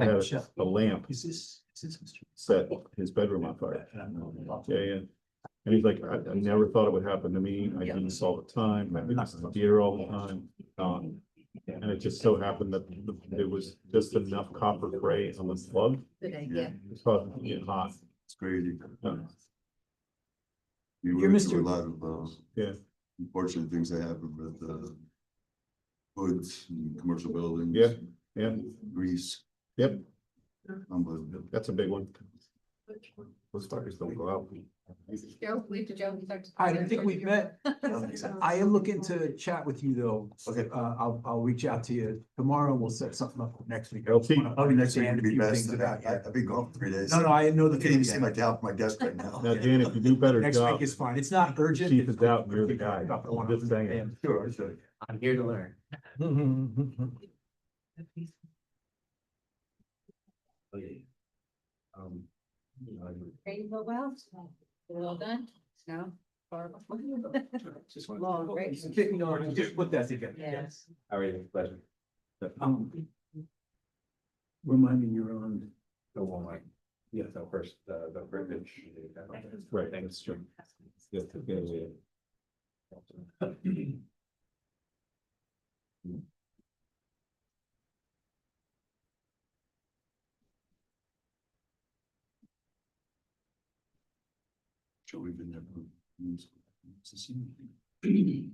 had Michelle. a lamp Is this Mr.? set his bedroom on fire. Yeah. And he's like, I never thought it would happen to me. I do this all the time. I hear all the time. And it just so happened that there was just enough copper gray on the plug. Yeah, It's causing it to get hot. it's crazy. Yeah. You You're run into a Mr. lot of, Yeah. unfortunate things that happen with, hoods and commercial buildings. Yeah. Yeah. Grease, Yep. unbelievable. That's a big one. Those fires don't go out. Joe, leave to Joe. I don't think we've met. I am looking to chat with you though. Okay. I'll reach out to you tomorrow. We'll set something up next week. LT. Probably next week Understand would a be few best. things about you. I've been gone for 3 days. No, I know I the can't even see feeling. my my desk right now. Now, Dan, if you do better Next job, week is fine. It's not urgent. Chief is out, you're the guy. About the one Just on- saying. Sure, sure. I'm here to learn. Ready to go well? We're all done? No? Just want Long, right? Just put that together. Yes. All right, pleasure. Remind me you're on. The one, like, yeah, so first, the verbiage. Right. Thanks, Jim. Yeah, yeah. Sure, we've been there. It's a senior thing.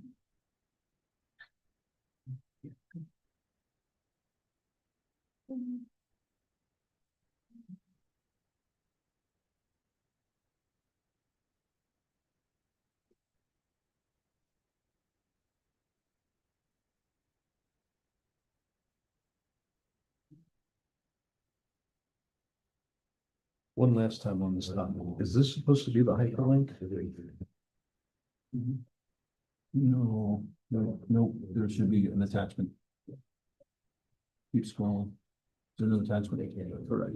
One last time on this topic, is this supposed to be the hyperlink? No, no, there should be an attachment. Keep scrolling. There's an attachment. Correct.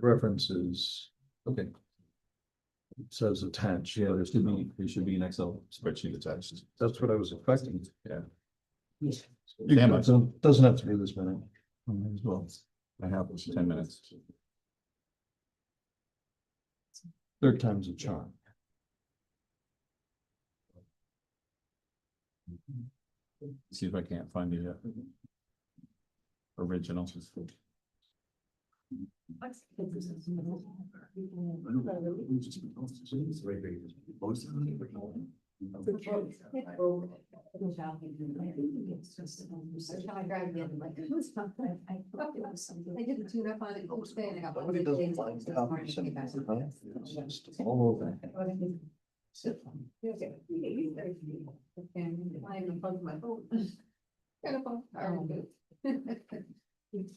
References, okay. It says attached, yeah, there should be an Excel spreadsheet attached. That's what I was expecting, yeah. Damn, it doesn't have to be this minute. As well, I have 10 minutes. Third time's a charm. See if I can't find the original. I did the tune up on it, oh, today, and I got. Nobody doesn't find copies anymore, All over. I even plugged my phone. Got a phone. All right, good. It's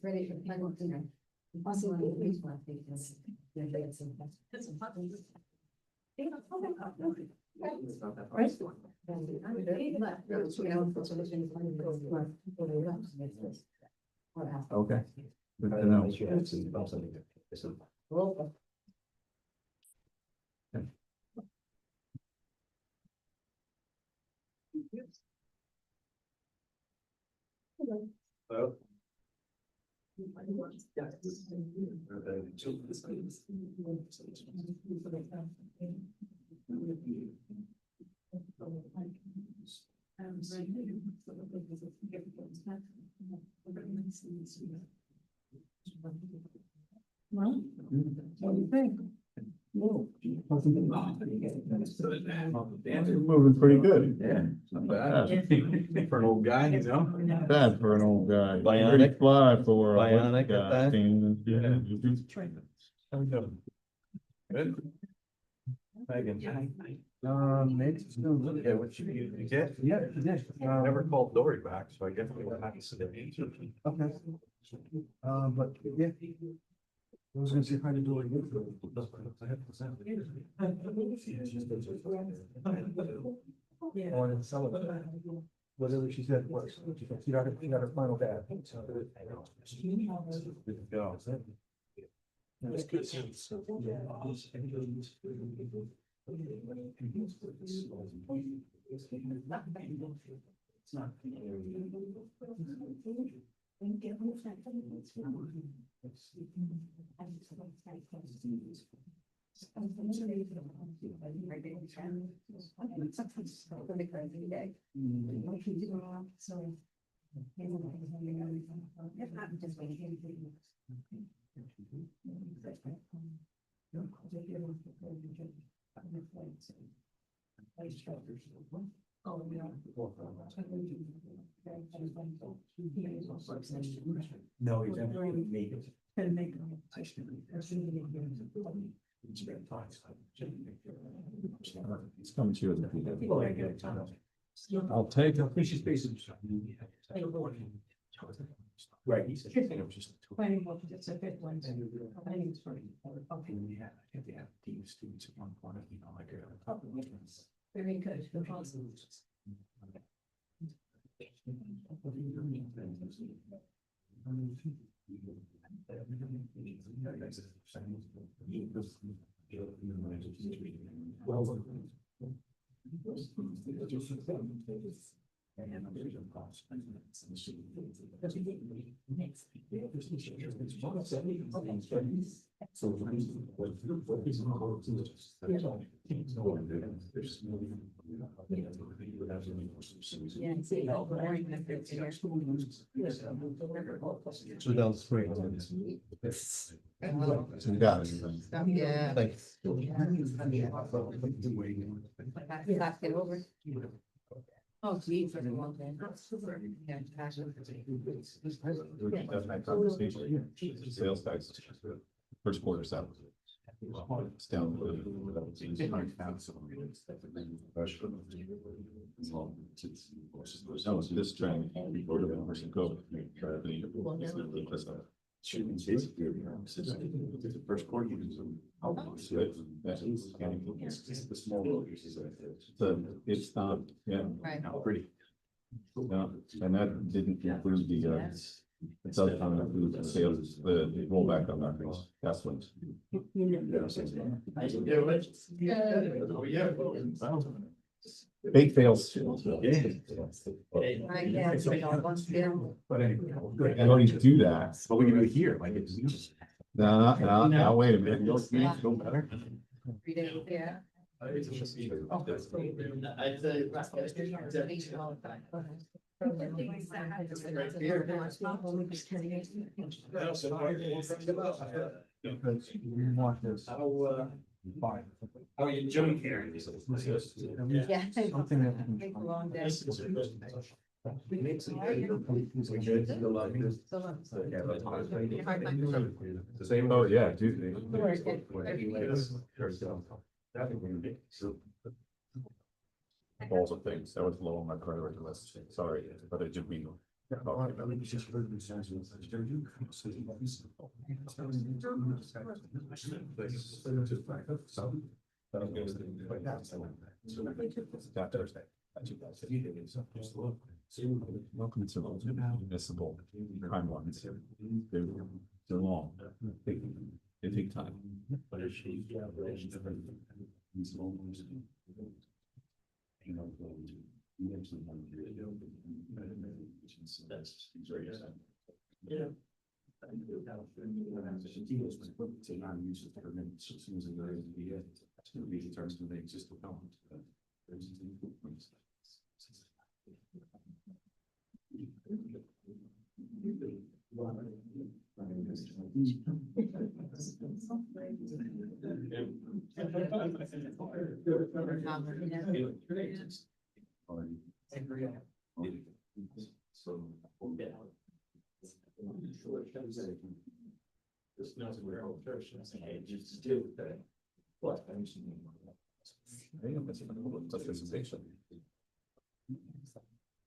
ready for the final dinner. Also, the next one, I think, is- Okay. Good to know. Hello? You're moving pretty good. Yeah. Not bad. For an old guy, you know? Bad for an old guy. Bionic. Pretty fly for. a old Bionic at guy. that. Yeah. Good. Megan. Maybe still, yeah, what you get? Yeah, yeah. Never called Dory back, so I guess we will have to sit there. Okay. But yeah. I was gonna say hi to Dory. On Sullivan. Whatever she said was, she got her final dad. Go. That's good. Yeah. No, he's never made it. It's coming to you. I'll take it. Right, he said. It was just. Planning board, it's a fifth one. I think it's pretty. Okay. We had, I think they had team students at one point, you know, like. Very good. Yeah, I see. Oh, boring. So down the street. So you got it. Yeah. Thanks. Knock it over. Oh, geez. Yeah, That's my conversation. Sales tax. First quarter salary. It's down. That was this trend. Before the person go. The first quarter. It's not, yeah, Right. Pretty. no, and that didn't include the, it does not include the sales, the rollback on that, that's what. Big fails. I guess we don't want to. But anyway. I don't need to do that. But we can do it here, like it's. No, wait a minute. Go better. 3 days, yeah. Because we want this. Fine. How are you, Jim Karen? Yeah. Something that we Take a can- long day. Oh, yeah, do Balls of things, that was low on my priority list, sorry, but I did mean. Welcome to municipal timelines. They're long, they take time.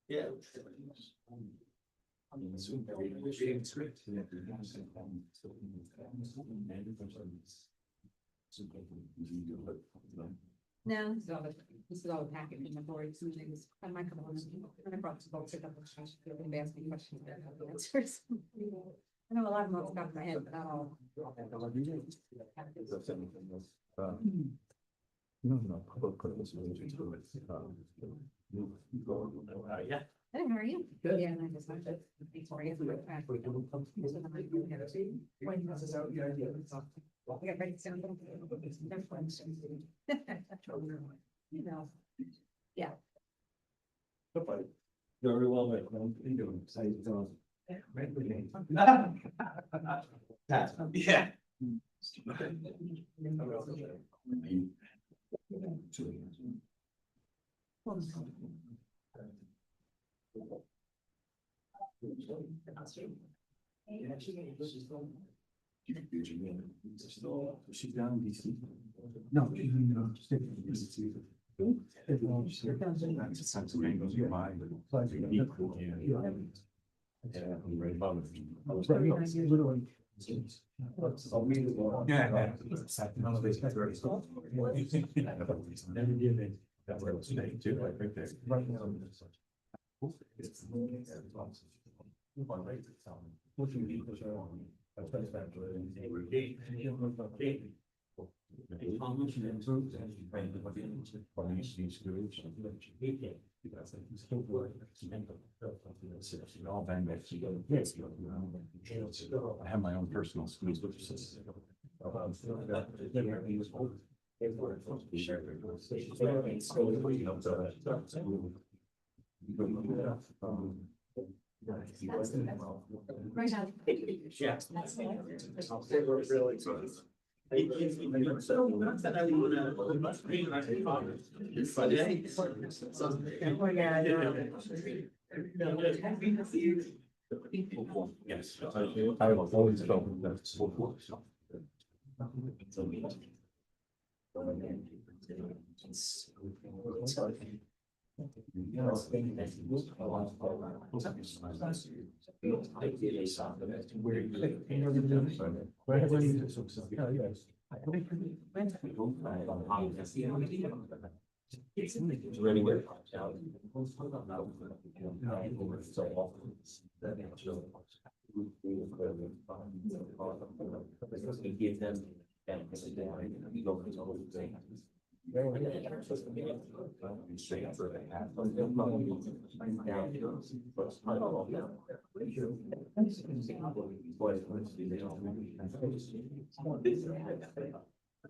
Yeah. No, this is all the packet in the board, some things, I might come on, and I brought some books, a couple of questions, they're gonna ask me questions that I have the answers. I know a lot of them off the top of my head, but not all. No, no, public purpose. Yeah. Hey, how are you? Good. Yeah, and I just wanted to, before I get to work, when this is out, yeah, yeah. We got ready to sound. No questions. You know, Very well, mate. How you doing? How you doing? Yeah. She's down in DC. No, she's in, state. I have my own personal schools. right now. Yes, I have always felt that.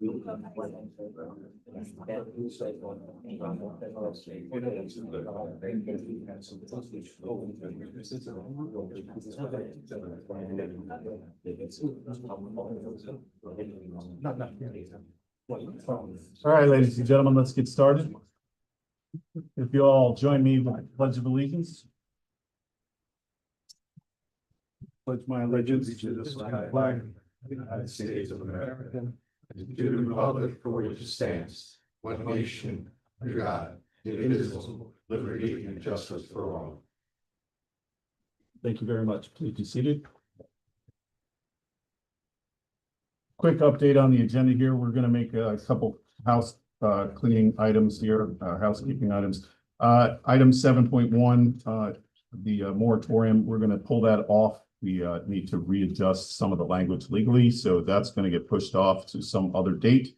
Give them. All right, ladies and gentlemen, let's get started. If you all join me with the Pledge of Allegiance. Pledge my allegiance to the flag of the United States of America, and to the republic for which it stands, one nation, under God, indivisible, liberty and justice for all. Thank you very much. Please be seated. Quick update on the agenda here. We're gonna make a couple house cleaning items here, housekeeping items. Item 7.1, the moratorium, we're gonna pull that off. We need to readjust some of the language legally, so that's gonna get pushed off to some other date.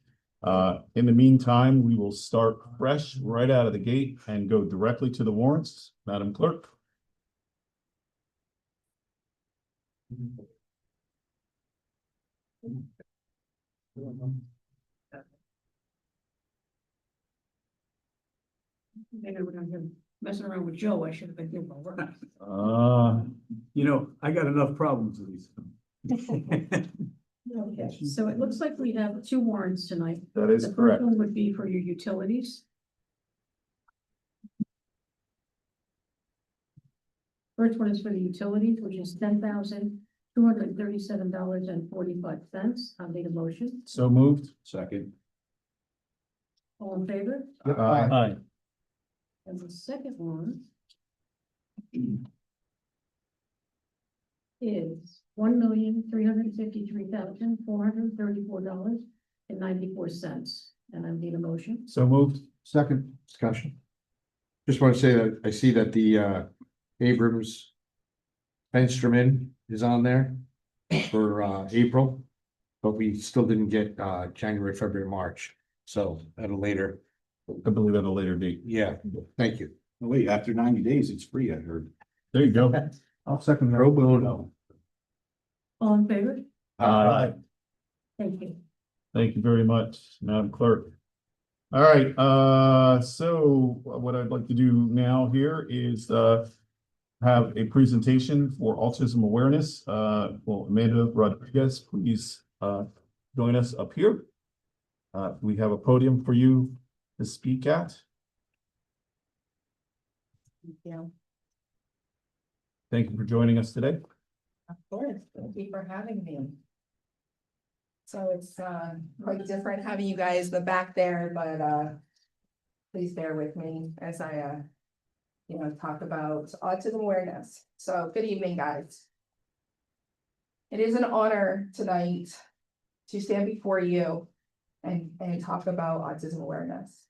In the meantime, we will start fresh right out of the gate and go directly to the warrants. Madam Clerk. Maybe we're not here messing around with Joe, I should have been doing my work. You know, I got enough problems with these. Okay, so it looks like we have 2 warrants tonight. That is The first correct. one would be for your utilities. First one is for the utilities, which is $10,237.45. I'll need a motion. So moved. Second. All in favor? Aye. And the second one is $1,353,434.94. And I need a motion. So moved. Second discussion. Just want to say that I see that the Abrams Fensterman is on there for April, but we still didn't get January, February, March. So at a later, I believe at a later date. yeah, thank you. Wait, after 90 days, it's free, I heard. There you go. I'll second that. Pro bono. All in favor? Thank you. Thank you very much, Madam Clerk. All right, so what I'd like to do now here is have a presentation for autism awareness. Well, Amanda Rodriguez, please join us up here. We have a podium for you to speak at. Yeah, Thank you for joining us today. of course. Thank you for having me. So it's quite different having you guys the back there, but please bear with me as I talk about autism awareness. So good evening, guys. It is an honor tonight to stand before you and talk about autism awareness.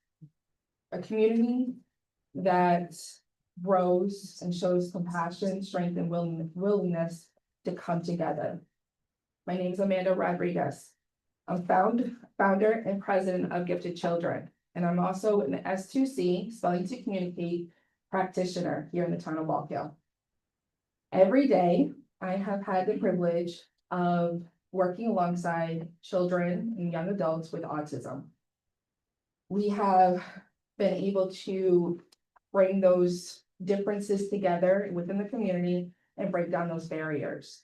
A community that grows and shows compassion, strength, and willingness to come together. My name is Amanda Rodriguez. I'm founder and president of Gifted Children, and I'm also an S2C, Spelling to Communicate practitioner here in the town of Walk Hill. Every day, I have had the privilege of working alongside children and young adults with autism. We have been able to bring those differences together within the community and break down those barriers.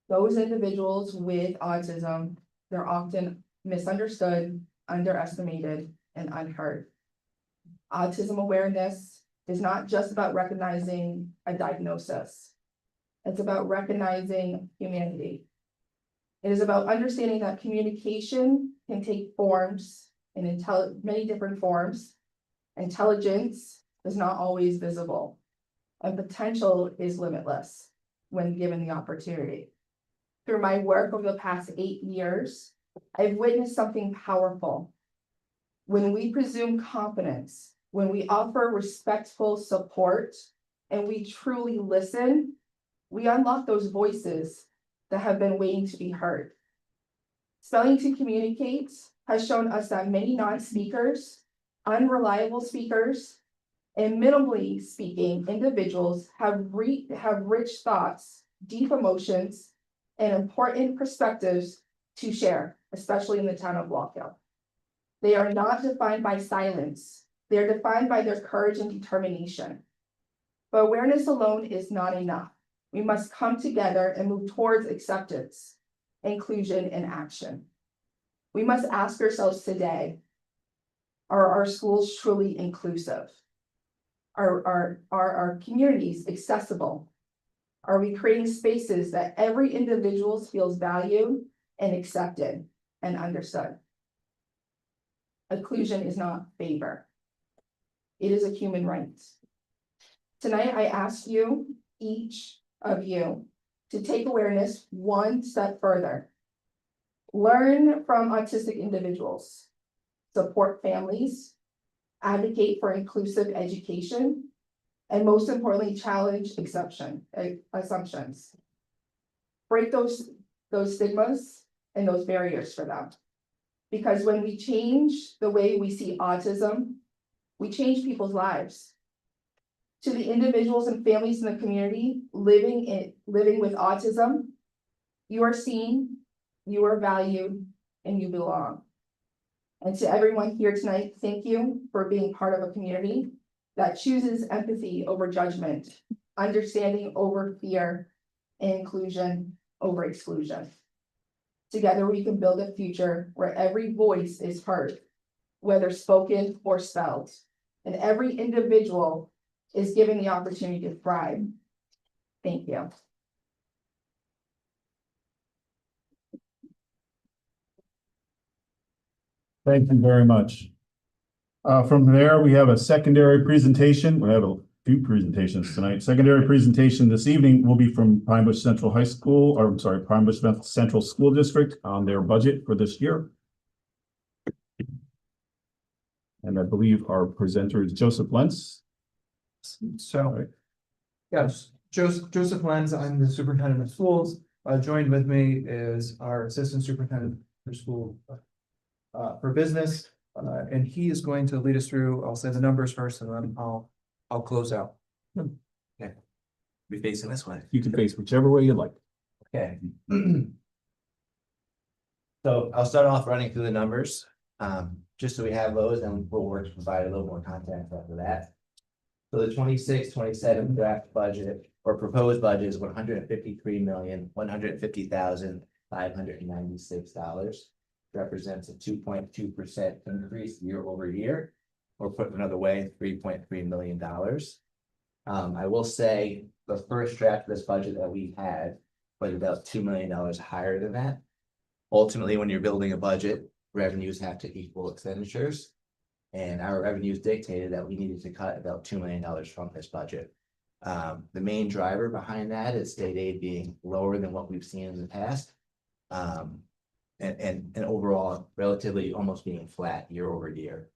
Those individuals with autism, they're often misunderstood, underestimated, and unheard. Autism awareness is not just about recognizing a diagnosis. It's about recognizing humanity. It is about understanding that communication can take forms in many different forms. Intelligence is not always visible, and potential is limitless when given the opportunity. Through my work over the past 8 years, I've witnessed something powerful. When we presume confidence, when we offer respectful support, and we truly listen, we unlock those voices that have been waiting to be heard. Spelling to Communicate has shown us that many non-speakers, unreliable speakers, and minimally speaking individuals have rich thoughts, deep emotions, and important perspectives to share, especially in the town of Walk Hill. They are not defined by silence. They're defined by their courage and determination. But awareness alone is not enough. We must come together and move towards acceptance, inclusion, and action. We must ask ourselves today, are our schools truly inclusive? Are our communities accessible? Are we creating spaces that every individual feels valued and accepted and understood? Inclusion is not favor. It is a human right. Tonight, I ask you, each of you, to take awareness one step further. Learn from autistic individuals, support families, advocate for inclusive education, and most importantly, challenge assumptions. Break those stigmas and those barriers for them. Because when we change the way we see autism, we change people's lives. To the individuals and families in the community living with autism, you are seen, you are valued, and you belong. And to everyone here tonight, thank you for being part of a community that chooses empathy over judgment, understanding over fear, and inclusion over exclusion. Together, we can build a future where every voice is heard, whether spoken or spelled, and every individual is given the opportunity to thrive. Thank you. Thank you very much. From there, we have a secondary presentation. We have a few presentations tonight. Secondary presentation this evening will be from Pine Bush Central High School, or I'm sorry, Pine Bush Central School District on their budget for this year. And I believe our presenter is Joseph Lentz. So, yes, Joseph Lenz, I'm the superintendent of schools. Joined with me is our assistant superintendent for school, for business. And he is going to lead us through, I'll say the numbers first and then I'll close out. Be facing this way. You can face whichever way you like. Okay. So I'll start off running through the numbers, just so we have those, and we'll work to provide a little more context after that. So the 26-27 draft budget or proposed budget is $153,150,596. Represents a 2.2% increase year over year, or put another way, $3.3 million. I will say the first draft of this budget that we had was about $2 million higher than that. Ultimately, when you're building a budget, revenues have to equal expenditures. And our revenues dictated that we needed to cut about $2 million from this budget. The main driver behind that is state aid being lower than what we've seen in the past. And overall relatively almost being flat year over year.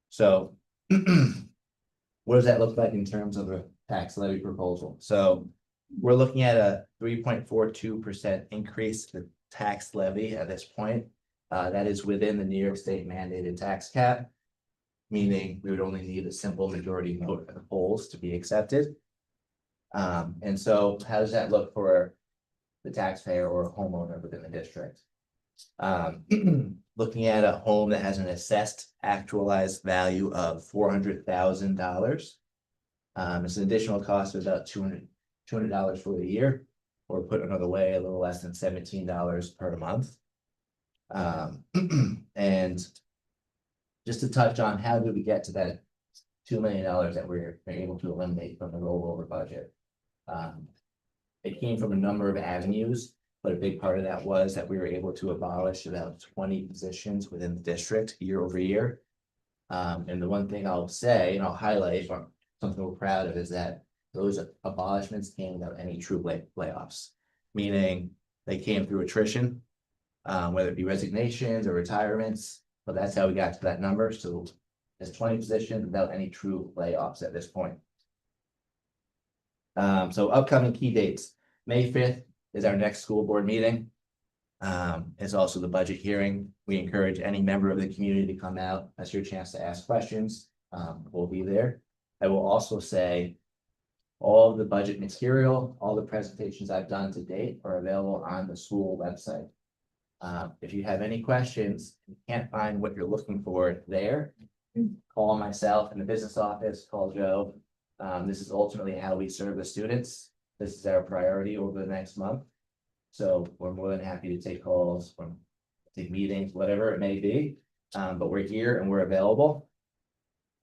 So what does that look like in terms of a tax levy proposal? So we're looking at a 3.42% increase to the tax levy at this point. That is within the New York State mandated tax cap, meaning we would only need a simple majority vote at the polls to be accepted. And so how does that look for the taxpayer or a homeowner within the district? Looking at a home that has an assessed actualized value of $400,000. It's an additional cost of about $200 for the year, or put another way, a little less than $17 per month. And just to touch on how did we get to that $2 million that we're able to eliminate from the rollover budget. It came from a number of avenues, but a big part of that was that we were able to abolish about 20 positions within the district year over year. And the one thing I'll say, and I'll highlight, or something we're proud of, is that those abolishments came without any true layoffs, meaning they came through attrition, whether it be resignations or retirements, but that's how we got to that number. So there's 20 positions without any true layoffs at this point. So upcoming key dates, May 5th is our next school board meeting. It's also the budget hearing. We encourage any member of the community to come out. That's your chance to ask questions. We'll be there. I will also say all of the budget material, all the presentations I've done to date are available on the school website. If you have any questions, you can't find what you're looking for there, call myself in the business office, call Joe. This is ultimately how we serve the students. This is our priority over the next month. So we're more than happy to take calls, from take meetings, whatever it may be. But we're here and we're available.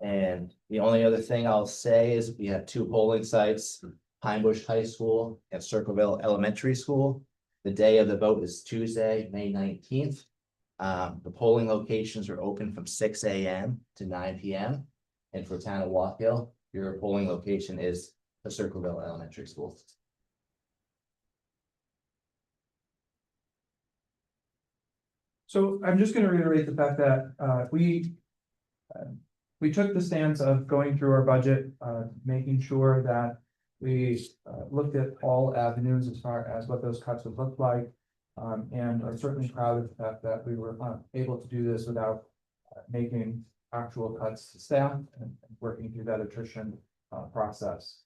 And the only other thing I'll say is we have 2 polling sites, Pine Bush High School and Circleville Elementary School. The day of the vote is Tuesday, May 19th. The polling locations are open from 6 a.m. to 9 p.m. And for town of Walk Hill, your polling location is the Circleville Elementary School. So I'm just going to reiterate the fact that we took the stance of going through our budget, making sure that we looked at all avenues as far as what those cuts would look like, and are certainly proud of the fact that we were able to do this without making actual cuts to staff and working through that attrition process.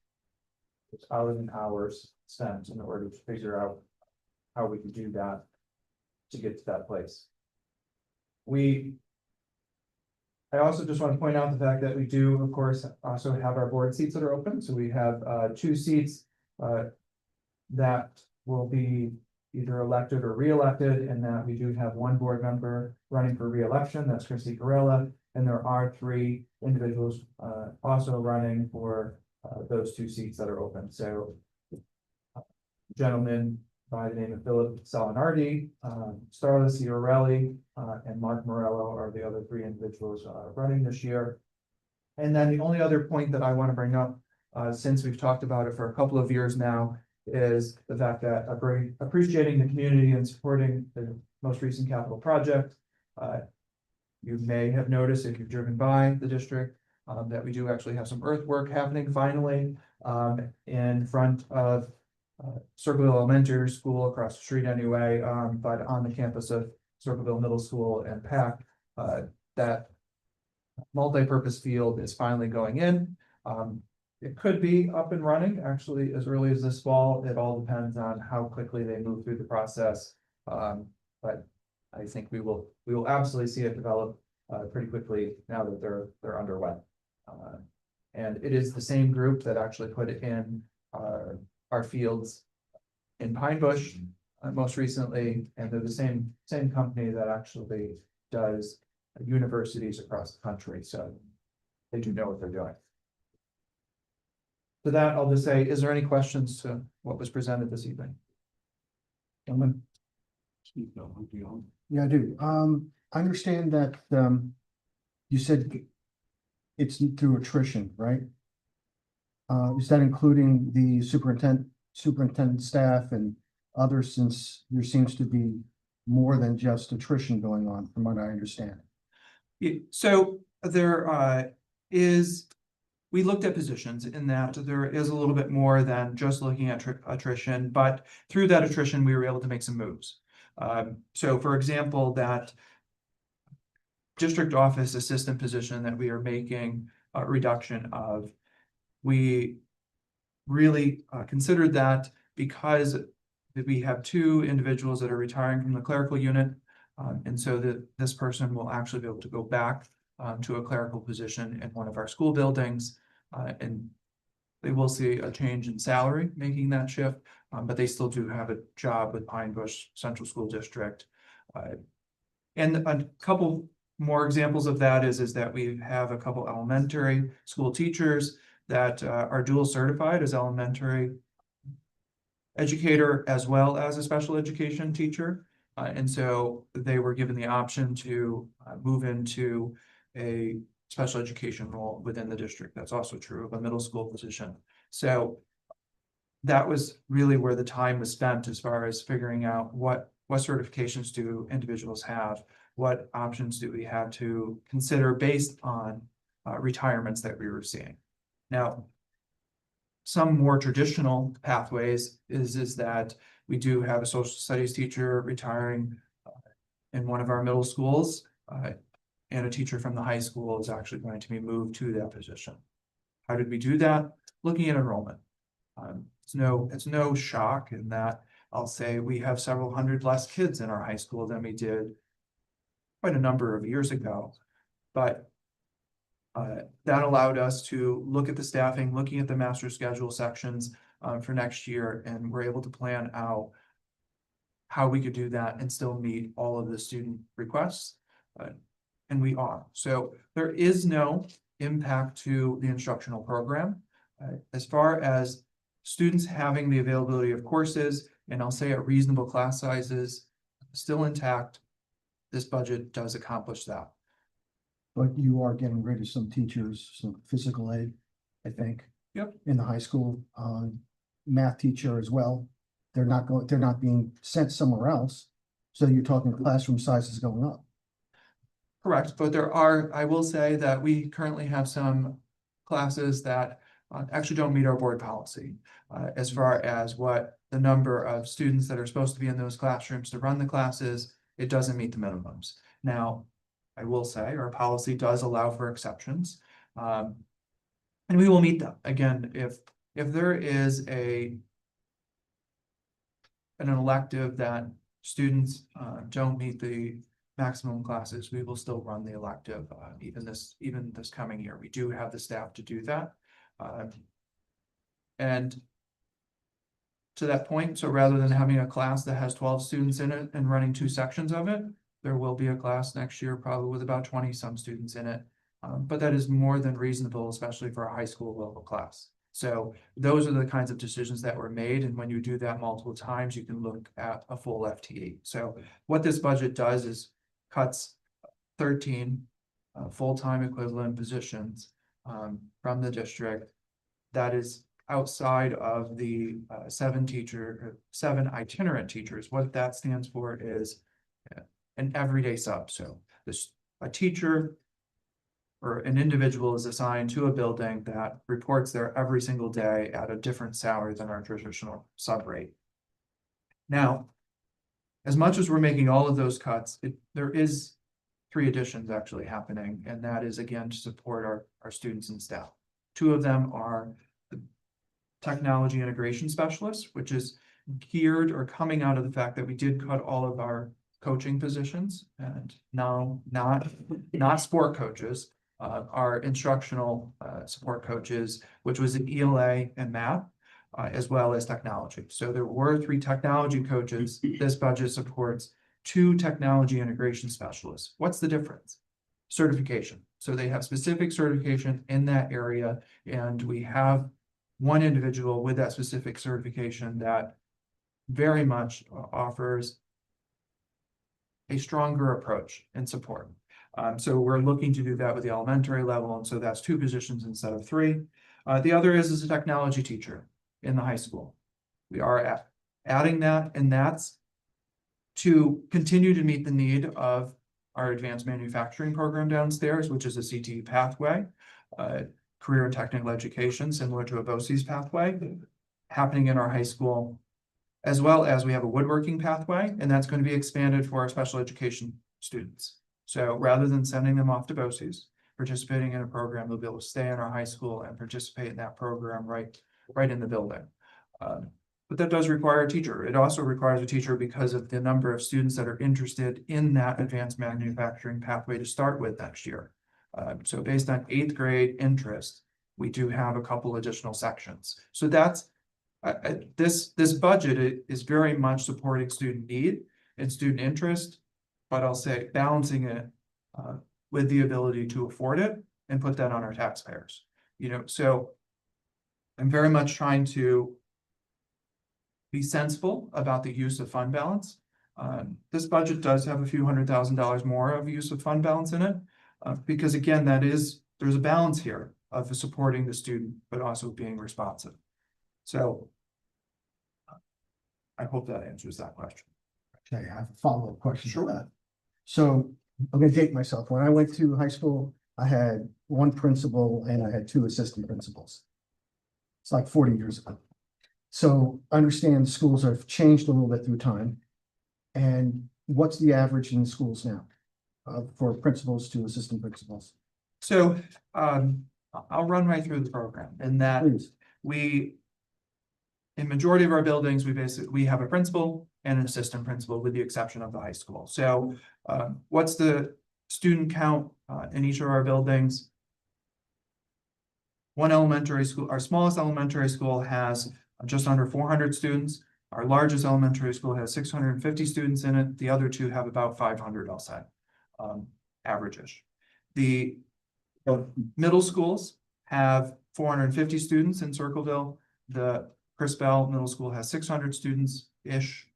It's hours and hours spent in order to figure out how we could do that to get to that place. I also just want to point out the fact that we do, of course, also have our board seats that are open. So we have 2 seats that will be either elected or re-elected, and that we do have 1 board member running for re-election. That's Christy Corella, and there are 3 individuals also running for those 2 seats that are open. So gentlemen by the name of Philip Salinardi, Starla Ciorelli, and Mark Morello are the other 3 individuals running this year. And then the only other point that I want to bring up, since we've talked about it for a couple of years now, is the fact that appreciating the community and supporting the most recent capital project. You may have noticed, if you've driven by the district, that we do actually have some earthwork happening finally in front of Circleville Elementary School, across the street anyway, but on the campus of Circleville Middle School and PAC. that multi-purpose field is finally going in. It could be up and running actually as early as this fall. It all depends on how quickly they move through the process. But I think we will absolutely see it develop pretty quickly now that they're underway. And it is the same group that actually put in our fields in Pine Bush most recently, and they're the same company that actually does universities across the country, so they do know what they're doing. To that, I'll just say, is there any questions to what was presented this evening? Gentlemen? Yeah, I do. I understand that, you said it's through attrition, right? Is that including the superintendent staff and others, since there seems to be more than just attrition going on, from what I understand? So there we looked at positions in that there is a little bit more than just looking at attrition, but through that attrition, we were able to make some moves. So for example, that district office assistant position that we are making a reduction of, we really considered that because we have two individuals that are retiring from the clerical unit. And so that this person will actually be able to go back to a clerical position in one of our school buildings. And they will see a change in salary making that shift, but they still do have a job with Pine Bush Central School District. And a couple more examples of that is that we have a couple elementary school teachers that are dual certified as elementary educator as well as a special education teacher. And so they were given the option to move into a special education role within the district. That's also true of a middle school position. So that was really where the time was spent as far as figuring out what certifications do individuals have, what options do we have to consider based on retirements that we were seeing. Now, some more traditional pathways is that we do have a social studies teacher retiring in one of our middle schools, and a teacher from the high school is actually going to be moved to that position. How did we do that? Looking at enrollment. It's no shock in that I'll say we have several hundred less kids in our high school than we did quite a number of years ago, but that allowed us to look at the staffing, looking at the master schedule sections for next year, and we're able to plan out how we could do that and still meet all of the student requests. And we are. So there is no impact to the instructional program. As far as students having the availability of courses, and I'll say at reasonable class sizes, still intact, this budget does accomplish that. But you are getting rid of some teachers, some physical aid, I think. Yep. In the high school, math teacher as well. They're not being sent somewhere else. So you're talking classroom sizes going up. Correct, but I will say that we currently have some classes that actually don't meet our board policy as far as what the number of students that are supposed to be in those classrooms to run the classes. It doesn't meet the minimums. Now, I will say our policy does allow for exceptions, and we will meet them. Again, if there is an elective that students don't meet the maximum classes, we will still run the elective even this coming year. We do have the staff to do that. And to that point, so rather than having a class that has 12 students in it and running 2 sections of it, there will be a class next year probably with about 20 some students in it. But that is more than reasonable, especially for a high school level class. So those are the kinds of decisions that were made. And when you do that multiple times, you can look at a full FTE. So what this budget does is cuts 13 full-time equivalent positions from the district. That is outside of the 7 itinerant teachers. What that stands for is an everyday sub. So a teacher or an individual is assigned to a building that reports there every single day at a different salary than our traditional sub rate. Now, as much as we're making all of those cuts, there is three additions actually happening, and that is again to support our students and staff. Two of them are the technology integration specialists, which is geared or coming out of the fact that we did cut all of our coaching positions and now not sport coaches, our instructional support coaches, which was in ELA and math, as well as technology. So there were 3 technology coaches. This budget supports 2 technology integration specialists. What's the difference? Certification. So they have specific certification in that area, and we have one individual with that specific certification that very much offers a stronger approach and support. So we're looking to do that with the elementary level, and so that's 2 positions instead of 3. The other is a technology teacher in the high school. We are adding that, and that's to continue to meet the need of our advanced manufacturing program downstairs, which is a CTE pathway, career and technical education, similar to a BOCES pathway, happening in our high school, as well as we have a woodworking pathway, and that's going to be expanded for our special education students. So rather than sending them off to BOCES, participating in a program, they'll be able to stay in our high school and participate in that program right in the building. But that does require a teacher. It also requires a teacher because of the number of students that are interested in that advanced manufacturing pathway to start with next year. So based on 8th grade interest, we do have a couple additional sections. So that's this budget is very much supporting student need and student interest, but I'll say balancing it with the ability to afford it and put that on our taxpayers. So I'm very much trying to be sensible about the use of fund balance. This budget does have a few $100,000 more of use of fund balance in it, because again, there's a balance here of supporting the student, but also being responsive. So I hope that answers that question. Okay, I have a follow-up question. Sure. So I'm gonna date myself. When I went to high school, I had 1 principal and I had 2 assistant principals. It's like 40 years ago. So I understand schools have changed a little bit through time. And what's the average in schools now for principals to assistant principals? So I'll run right through the program, and that Please. in majority of our buildings, we have a principal and an assistant principal, with the exception of the high school. So what's the student count in each of our buildings? One elementary school, our smallest elementary school has just under 400 students. Our largest elementary school has 650 students in it. The other 2 have about 500, I'll say, average-ish. The middle schools have 450 students in Circleville. The Chris Bell Middle School has 600 students-ish.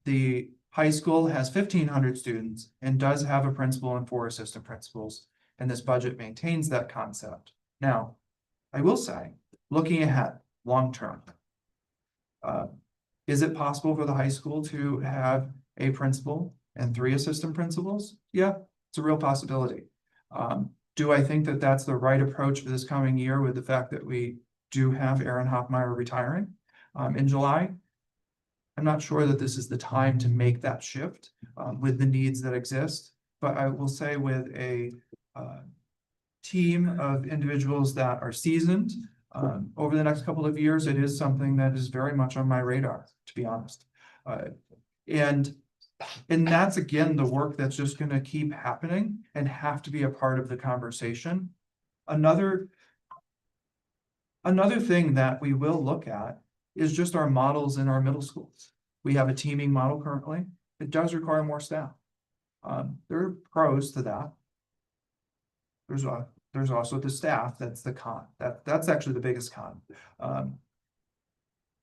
The high school has 1,500 students and does have a principal and 4 assistant principals, and this budget maintains that concept. Now, I will say, looking ahead, long-term, is it possible for the high school to have a principal and 3 assistant principals? Yeah, it's a real possibility. Do I think that that's the right approach for this coming year, with the fact that we do have Aaron Hoffmeyer retiring in July? I'm not sure that this is the time to make that shift with the needs that exist, but I will say, with a team of individuals that are seasoned over the next couple of years, it is something that is very much on my radar, to be honest. And that's, again, the work that's just going to keep happening and have to be a part of the conversation. Another thing that we will look at is just our models in our middle schools. We have a teaming model currently. It does require more staff. There are pros to that. There's also the staff. That's the con. That's actually the biggest con.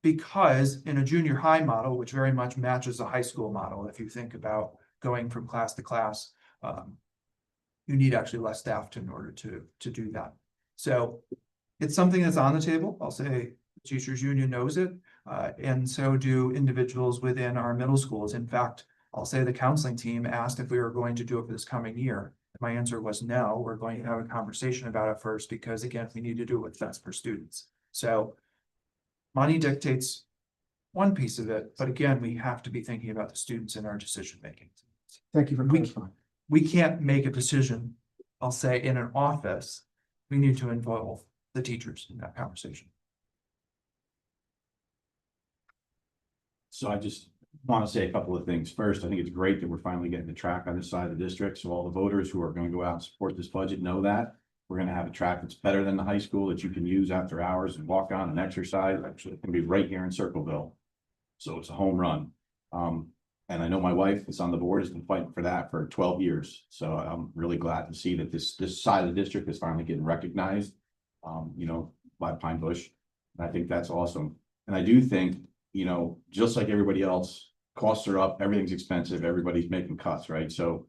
Because in a junior high model, which very much matches a high school model, if you think about going from class to class, you need actually less staff in order to do that. So it's something that's on the table. I'll say the teachers union knows it, and so do individuals within our middle schools. In fact, I'll say the counseling team asked if we were going to do it for this coming year. My answer was no. We're going to have a conversation about it first, because again, we need to do what's best for students. So money dictates one piece of it, but again, we have to be thinking about the students in our decision making. Thank you for clarifying. we can't make a decision, I'll say, in an office. We need to involve the teachers in that conversation. So I just want to say a couple of things. First, I think it's great that we're finally getting the track on this side of the district. So all the voters who are going to go out and support this budget know that. We're going to have a track that's better than the high school that you can use after hours and walk on and exercise. Actually, it's going to be right here in Circleville. So it's a home run. And I know my wife that's on the board has been fighting for that for 12 years. So I'm really glad to see that this side of the district is finally getting recognized, you know, by Pine Bush. And I think that's awesome. And I do think, you know, just like everybody else, costs are up, everything's expensive, everybody's making cuts, right? So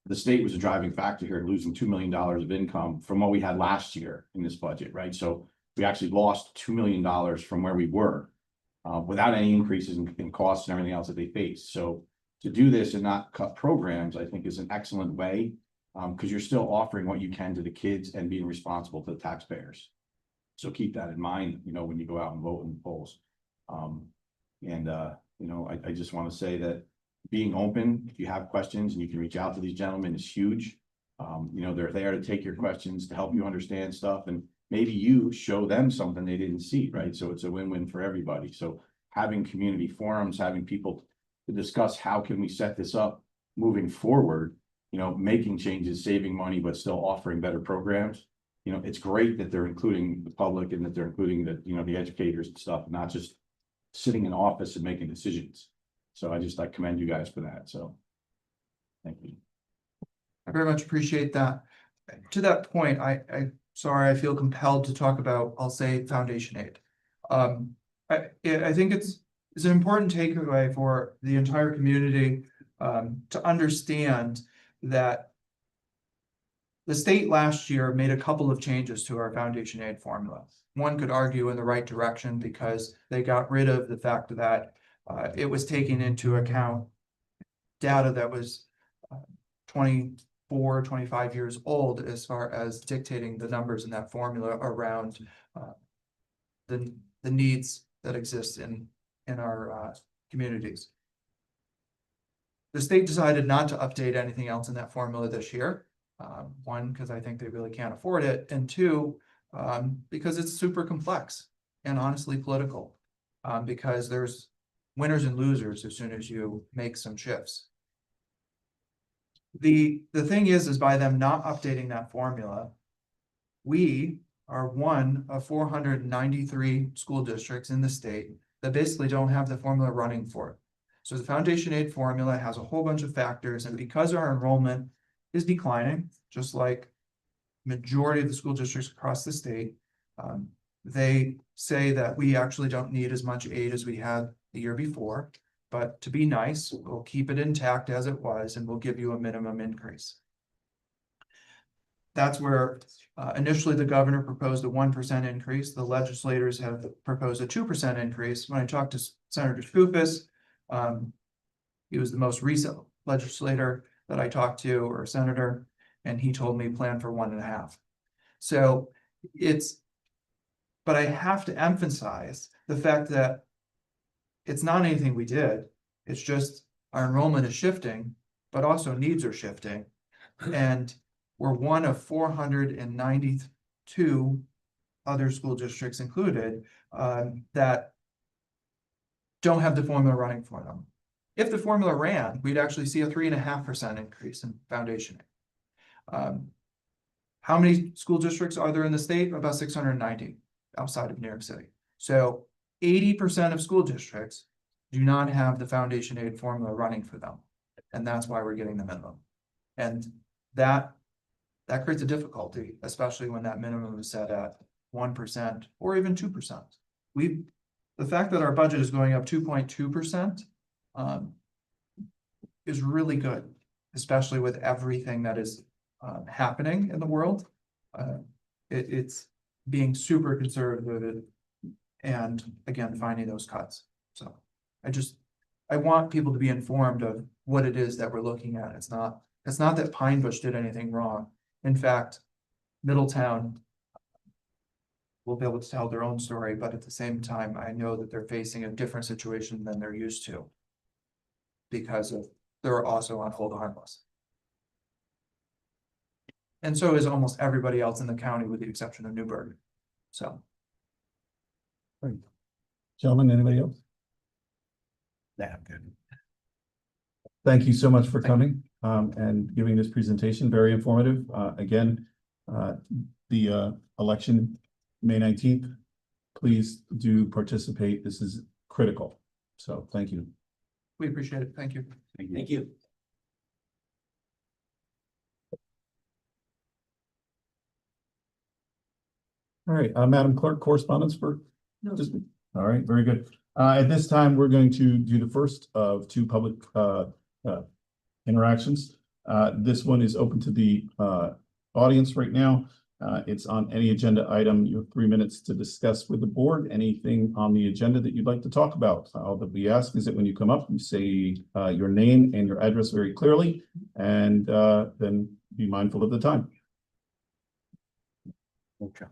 the state was a driving factor here, losing $2 million of income from what we had last year in this budget, right? So we actually lost $2 million from where we were without any increases in costs and everything else that they face. So to do this and not cut programs, I think is an excellent way because you're still offering what you can to the kids and being responsible to the taxpayers. So keep that in mind, you know, when you go out and vote in the polls. You know, I just want to say that being open, if you have questions and you can reach out to these gentlemen is huge. You know, they're there to take your questions, to help you understand stuff, and maybe you show them something they didn't see, right? So it's a win-win for everybody. So having community forums, having people to discuss how can we set this up moving forward, you know, making changes, saving money, but still offering better programs. You know, it's great that they're including the public and that they're including the, you know, the educators and stuff, not just sitting in office and making decisions. So I commend you guys for that. So thank you. I very much appreciate that. To that point, I sorry, I feel compelled to talk about, I'll say, foundation aid. I think it's an important takeaway for the entire community to understand that the state last year made a couple of changes to our foundation aid formula. One could argue in the right direction because they got rid of the fact that it was taking into account data that was 24, 25 years old as far as dictating the numbers in that formula around the needs that exist in our communities. The state decided not to update anything else in that formula this year. One, because I think they really can't afford it, and two, because it's super complex and honestly political, because there's winners and losers as soon as you make some shifts. The thing is by them not updating that formula, we are one of 493 school districts in the state that basically don't have the formula running for it. So the foundation aid formula has a whole bunch of factors, and because our enrollment is declining, just like majority of the school districts across the state, they say that we actually don't need as much aid as we had the year before, but to be nice, we'll keep it intact as it was, and we'll give you a minimum increase. That's where initially the governor proposed a 1% increase. The legislators have proposed a 2% increase. When I talked to Senator Skoufis, he was the most recent legislator that I talked to, or a senator, and he told me plan for 1.5. So but I have to emphasize the fact that it's not anything we did. It's just our enrollment is shifting, but also needs are shifting. And we're one of 492 other school districts included that don't have the formula running for them. If the formula ran, we'd actually see a 3.5% increase in foundation. How many school districts are there in the state? About 690 outside of New York City. So 80% of school districts do not have the foundation aid formula running for them. And that's why we're getting the minimum. And that creates a difficulty, especially when that minimum is set at 1% or even 2%. The fact that our budget is going up 2.2% is really good, especially with everything that is happening in the world. It's being super conservative and again, finding those cuts. So I want people to be informed of what it is that we're looking at. It's not that Pine Bush did anything wrong. In fact, Middletown will be able to tell their own story, but at the same time, I know that they're facing a different situation than they're used to because they're also on hold harmless. And so is almost everybody else in the county with the exception of Newburgh. So. Gentlemen, anybody else? Yeah, I'm good. Thank you so much for coming and giving this presentation, very informative. Again, the election, May 19th. Please do participate. This is critical. So thank you. We appreciate it. Thank you. Thank you. All right, Madam Clerk, correspondence for No. just, all right, very good. At this time, we're going to do the first of two public interactions. This one is open to the audience right now. It's on any agenda item. You have 3 minutes to discuss with the board anything on the agenda that you'd like to talk about. All that we ask is that when you come up, you say your name and your address very clearly, and then be mindful of the time. Okay.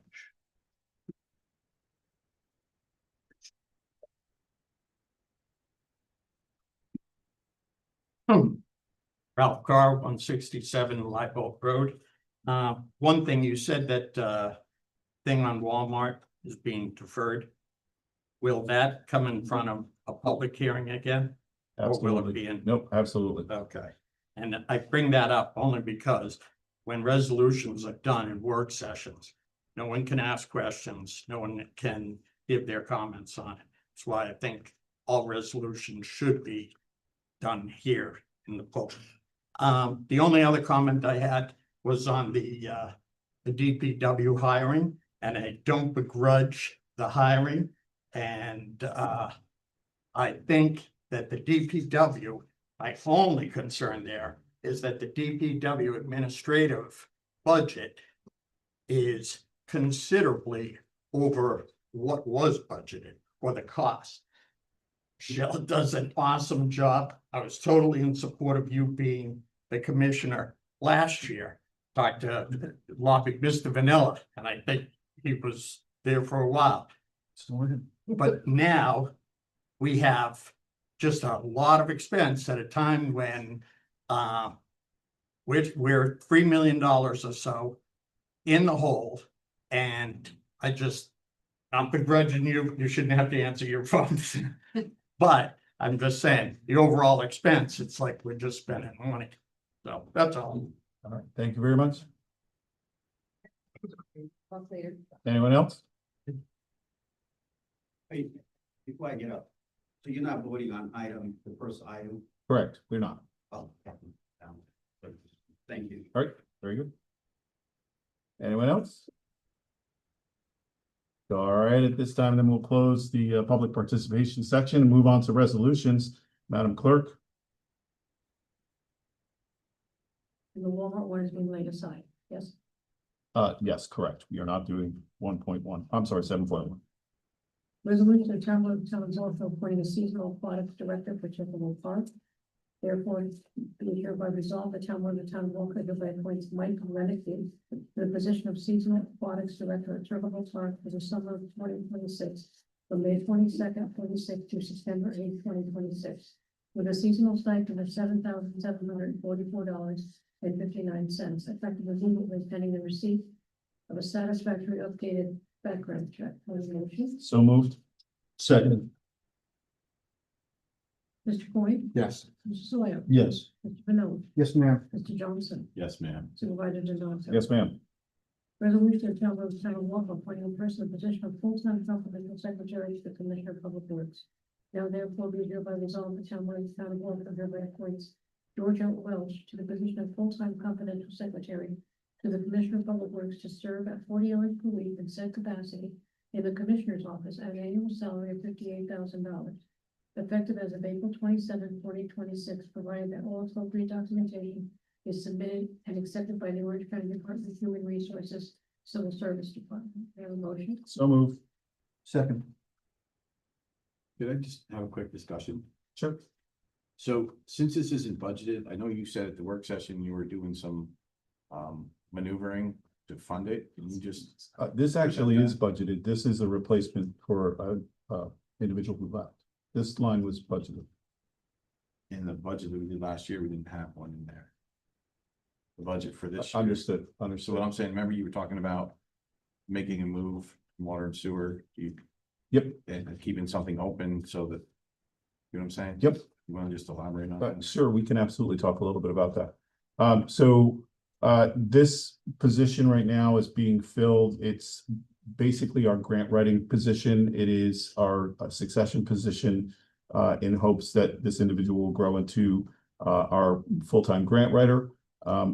Ralph Carr, 167 Live Oak Road. One thing you said that thing on Walmart is being deferred. Will that come in front of a public hearing again? Or will it Absolutely. be in? Nope, absolutely. Okay, and I bring that up only because when resolutions are done in work sessions, no one can ask questions, no one can give their comments on it. That's why I think all resolutions should be done here in the post. The only other comment I had was on the DPW hiring, and I don't begrudge the hiring. And I think that the DPW, my only concern there is that the DPW administrative budget is considerably over what was budgeted for the cost. Shell does an awesome job. I was totally in support of you being the commissioner last year. Talked to lobby Mr. Vanilla, and I think he was there for a while. But now we have just a lot of expense at a time when we're $3 million or so in the hole. And I'm begrudging you. You shouldn't have to answer your phones. But I'm just saying, the overall expense, it's like we're just spending money. So that's all. All right, thank you very much. Talk later. Anyone else? Hey, before I get up, so you're not voting on the first item? Correct, we're not. Oh, thank you. All right, very good. Anyone else? All right, at this time, then we'll close the public participation section and move on to resolutions. Madam Clerk? And the Walmart one is being laid aside, yes? Yes, correct. We are not doing 1.1. I'm sorry, 7.1. Resolution of Town of Northfield appointing a seasonal aquatics director for Chippewa Park. Therefore, be it hereby resolved, the town of Walker hereby appoints Mike Rennick to the position of seasonal aquatics director at Chippewa Park for the summer of 2026, from May 22nd, 26th to September 8th, 2026, with a seasonal stipend of $7,744.59, effective immediately pending the receipt of a satisfactory updated background check. Motion. So moved. Second. Mr. Coyne, Yes. Mr. Sawyer, Yes. Mr. Benoit, Yes, ma'am. Mr. Johnson, Yes, ma'am. Supervisor DeZonto. Yes, ma'am. Resolution of Town of Walker appointing a person in the position of full-time confidential secretary to the Commissioner of Public Works. Now therefore be hereby resolved, the Town of Walker hereby appoints George L. Welch to the position of full-time confidential secretary to the Commissioner of Public Works to serve at 40 hours per week in said capacity in the Commissioner's office at an annual salary of $58,000. Effective as of April 27, 2026, provided that all appropriate documentation is submitted and accepted by the Orange County Department of Human Resources, Civil Service Department. May I have a motion? So moved. Second. Could I just have a quick discussion? Sure. So since this isn't budgeted, I know you said at the work session you were doing some maneuvering to fund it. Can you just? This actually is budgeted. This is a replacement for a individual who left. This line was budgeted. In the budget that we did last year, we didn't have one in there. the budget for this year. Understood, So understood. what I'm saying, remember you were talking about making a move, from water and sewer, Yep, and keeping something open so that, you know what I'm saying? yep. You wanna just elaborate on But that? sure, we can absolutely talk a little bit about that. This position right now is being filled. It's basically our grant writing position. It is our succession position in hopes that this individual will grow into our full-time grant writer.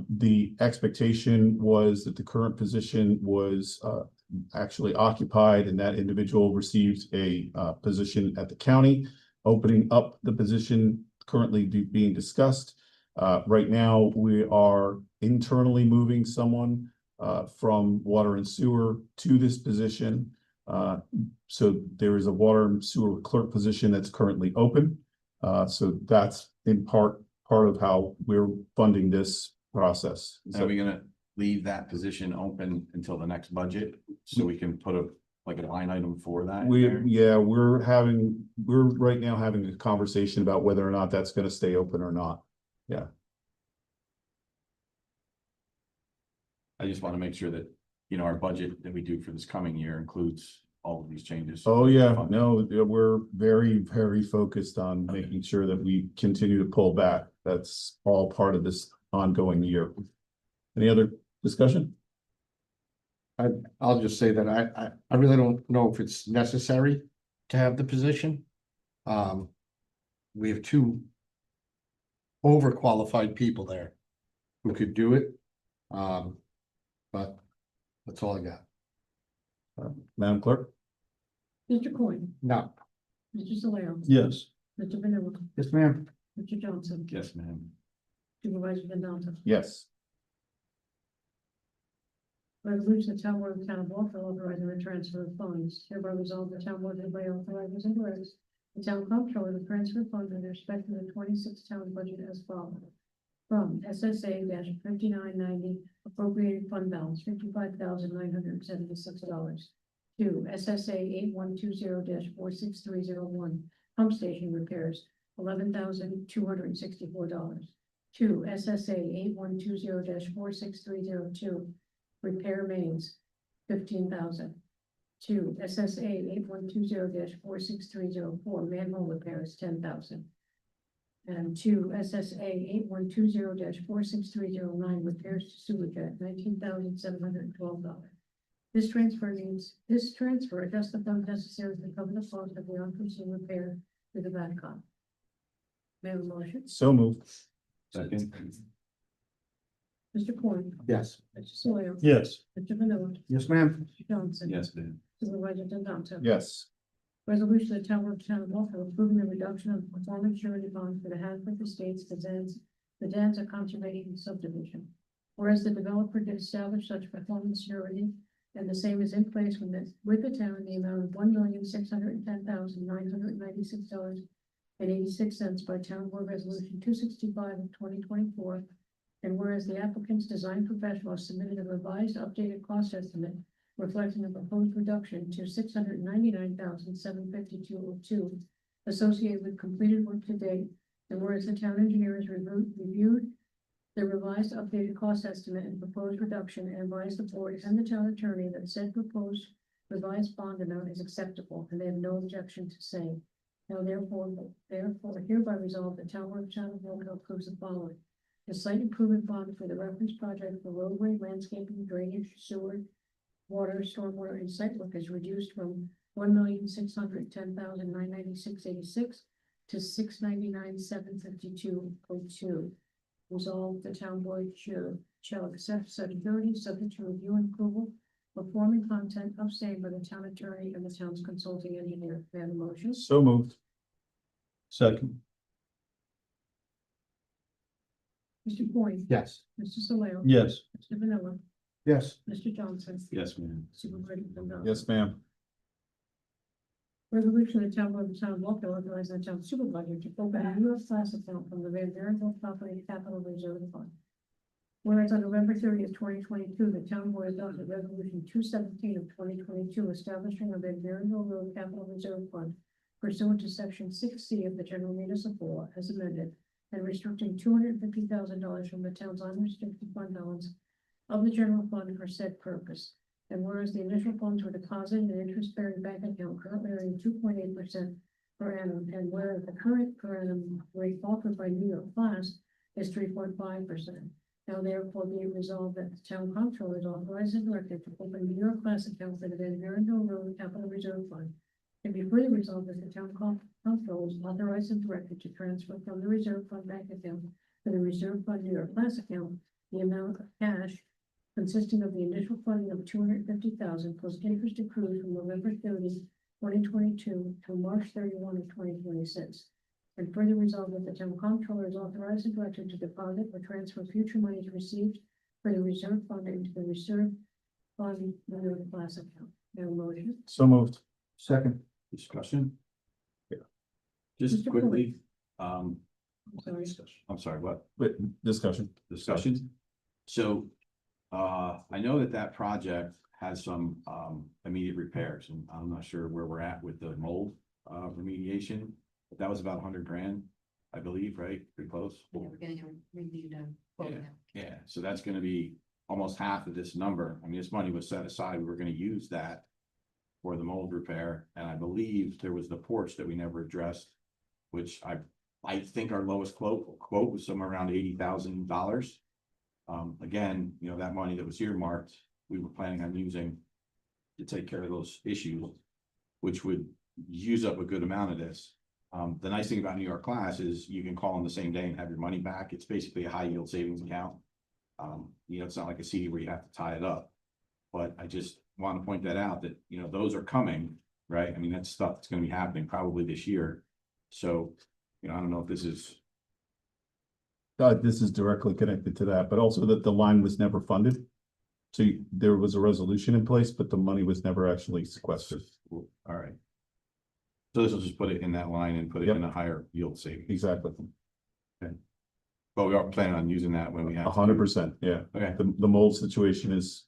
The expectation was that the current position was actually occupied and that individual received a position at the county, opening up the position currently being discussed. Right now, we are internally moving someone from water and sewer to this position. So there is a water and sewer clerk position that's currently open. So that's in part of how we're funding this process. Are we gonna leave that position open until the next budget, so we can put a line item for that? We're right now having a conversation about whether or not that's gonna stay open or not. Yeah. I just wanna make sure that, our budget that we do for this coming year includes all of these changes. Oh, yeah, no, we're very, very focused on making sure that we continue to pull back. That's all part of this ongoing year. Any other discussion? I'll just say that I really don't know if it's necessary to have the position. We have two overqualified people there who could do it. But that's all I got. Madam Clerk? Mr. Coyne, No. Mr. Solero, Yes. Mr. Vanilla, Yes, ma'am. Mr. Johnson, Yes, ma'am. Supervisor Gonzalez. Yes. Resolution of Town Board of the Town of Walthall authorizing the transfer of funds. Hereby resolved the Town Board hereby authorizes and directs the Town Comptroller to transfer funds with respect to the 26 town budget as follows. From SSA -5990 appropriated fund balance $55,976 to SSA 8120-46301 pump station repairs $11,264 to SSA 8120-46302 repair mains $15,000 to SSA 8120-46304 manhole repairs $10,000. And to SSA 8120-46309 repairs to sewer jet $19,712. This transfer adjusts the funds necessary to cover the cost of the unforeseen repair with the VATCOM. May I have a motion? So moved. Second. Mr. Coyne, Yes. Mr. Sawyer, Yes. Mr. Vanilla, Yes, ma'am. Mr. Johnson. Yes, ma'am. Supervisor Gonzalez. Yes. Resolution of the Town of Walthall approving the reduction of performance surety bond for the Hanford Estates, the Danza Conservation Subdivision. Whereas the developer did establish such performance surety, and the same is in place with the town in the amount of $1,610,996.86 by Town Board Resolution 265 of 2024. And whereas the applicant's design professional submitted a revised updated cost estimate reflecting a proposed reduction to $699,752.02 associated with completed work to date. And whereas the town engineer has reviewed the revised updated cost estimate and proposed reduction and advised the board and the town attorney that said proposed revised bond amount is acceptable and they have no objection to same. Now therefore hereby resolved the Town Board of Walthall approves the following. The site improvement bond for the reference project for roadway, landscaping, drainage, sewer, water, stormwater, and site work is reduced from $1,610,996.86 to $699,752.02. Resolved, the town board shall accept such authority subject to review and approval of form and content of same by the town attorney and the town's consulting engineer. May I have a motion? So moved. Second. Mr. Coyne. Yes. Mr. Solero. Yes. Mr. Vanilla. Yes. Mr. Johnson. Yes, ma'am. Supervisor Gonzalez. Yes, ma'am. Resolution of the Town Board of the Town of Walthall authorizing the town supervisor to open a U.S. class account from the Van Buren Property Capital Reserve Fund. Whereas on November 30th, 2022, the town board adopted resolution 217 of 2022, establishing a Van Buren Road Capital Reserve Fund pursuant to section 6C of the general municipal law as amended, and restricting $250,000 from the town's unrestricted fund balance of the general fund for said purpose. And whereas the initial funds were deposited in an interest-bearing bank account currently earning 2.8% per annum, and where the current per annum rate offered by New York Class is 3.5%. Now therefore be it resolved that the town comptroller is authorized and directed to open New York Class account for the Van Buren Road Capital Reserve Fund. And be further resolved that the town comptroller is authorized and directed to transfer from the reserve fund bank account to the reserve fund New York Class account the amount of cash consisting of the initial funding of $250,000 plus interest accrued from November 30, 2022 to March 31 of 2026. And further resolved that the town comptroller is authorized and directed to deposit or transfer future monies received for the reserve fund into the reserve fund New York Class account. Now motion. So moved. Second. Discussion? Yeah. Just Mr. quickly, I'm sorry. I'm sorry, what? Wait, discussion. Discussion? So, I know that that project has some, immediate repairs, and I'm not sure where we're at with the mold, remediation. But that was about 100 grand, I believe, right? Pretty close. Yeah, we're getting a reviewed, quote now. Yeah, so that's gonna be almost half of this number. I mean, this money was set aside. We were gonna use that for the mold repair, and I believe there was the porch that we never addressed, which I think our lowest quote was somewhere around $80,000. Again, you know, that money that was earmarked, we were planning on using to take care of those issues, which would use up a good amount of this. The nice thing about New York Class is you can call on the same day and have your money back. It's basically a high yield savings account. You know, it's not like a CD where you have to tie it up. But I just want to point that out that, you know, those are coming, right? I mean, that's stuff that's going to be happening probably this year. So, you know, I don't know if this is, This is directly connected to that, but also that the line was never funded. So there was a resolution in place, but the money was never actually sequestered. all right. So this will just put it in that line and put it Yep. in a higher yield savings. Exactly. But we are planning on using that when we have. to. 100%, yeah. Okay, The mold situation is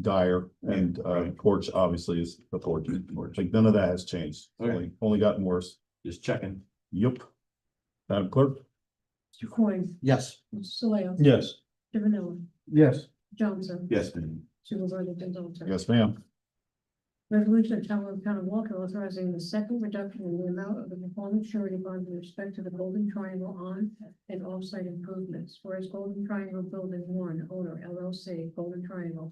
dire and right. porch obviously is the porch. Like none of that has changed. It's Okay. Only gotten worse. just checking. Yep. Madam Clerk? Mr. Coyne, Yes. Mr. Soleo. Yes. Mr. Vanilla, Yes. Johnson. Yes, Supervisor Gonzalez. Yes, ma'am. Resolution of Town of Walker authorizing the second reduction in the amount of the performance surety bond with respect to the Golden Triangle on and off-site improvements. Whereas Golden Triangle Building One owner LLC, Golden Triangle,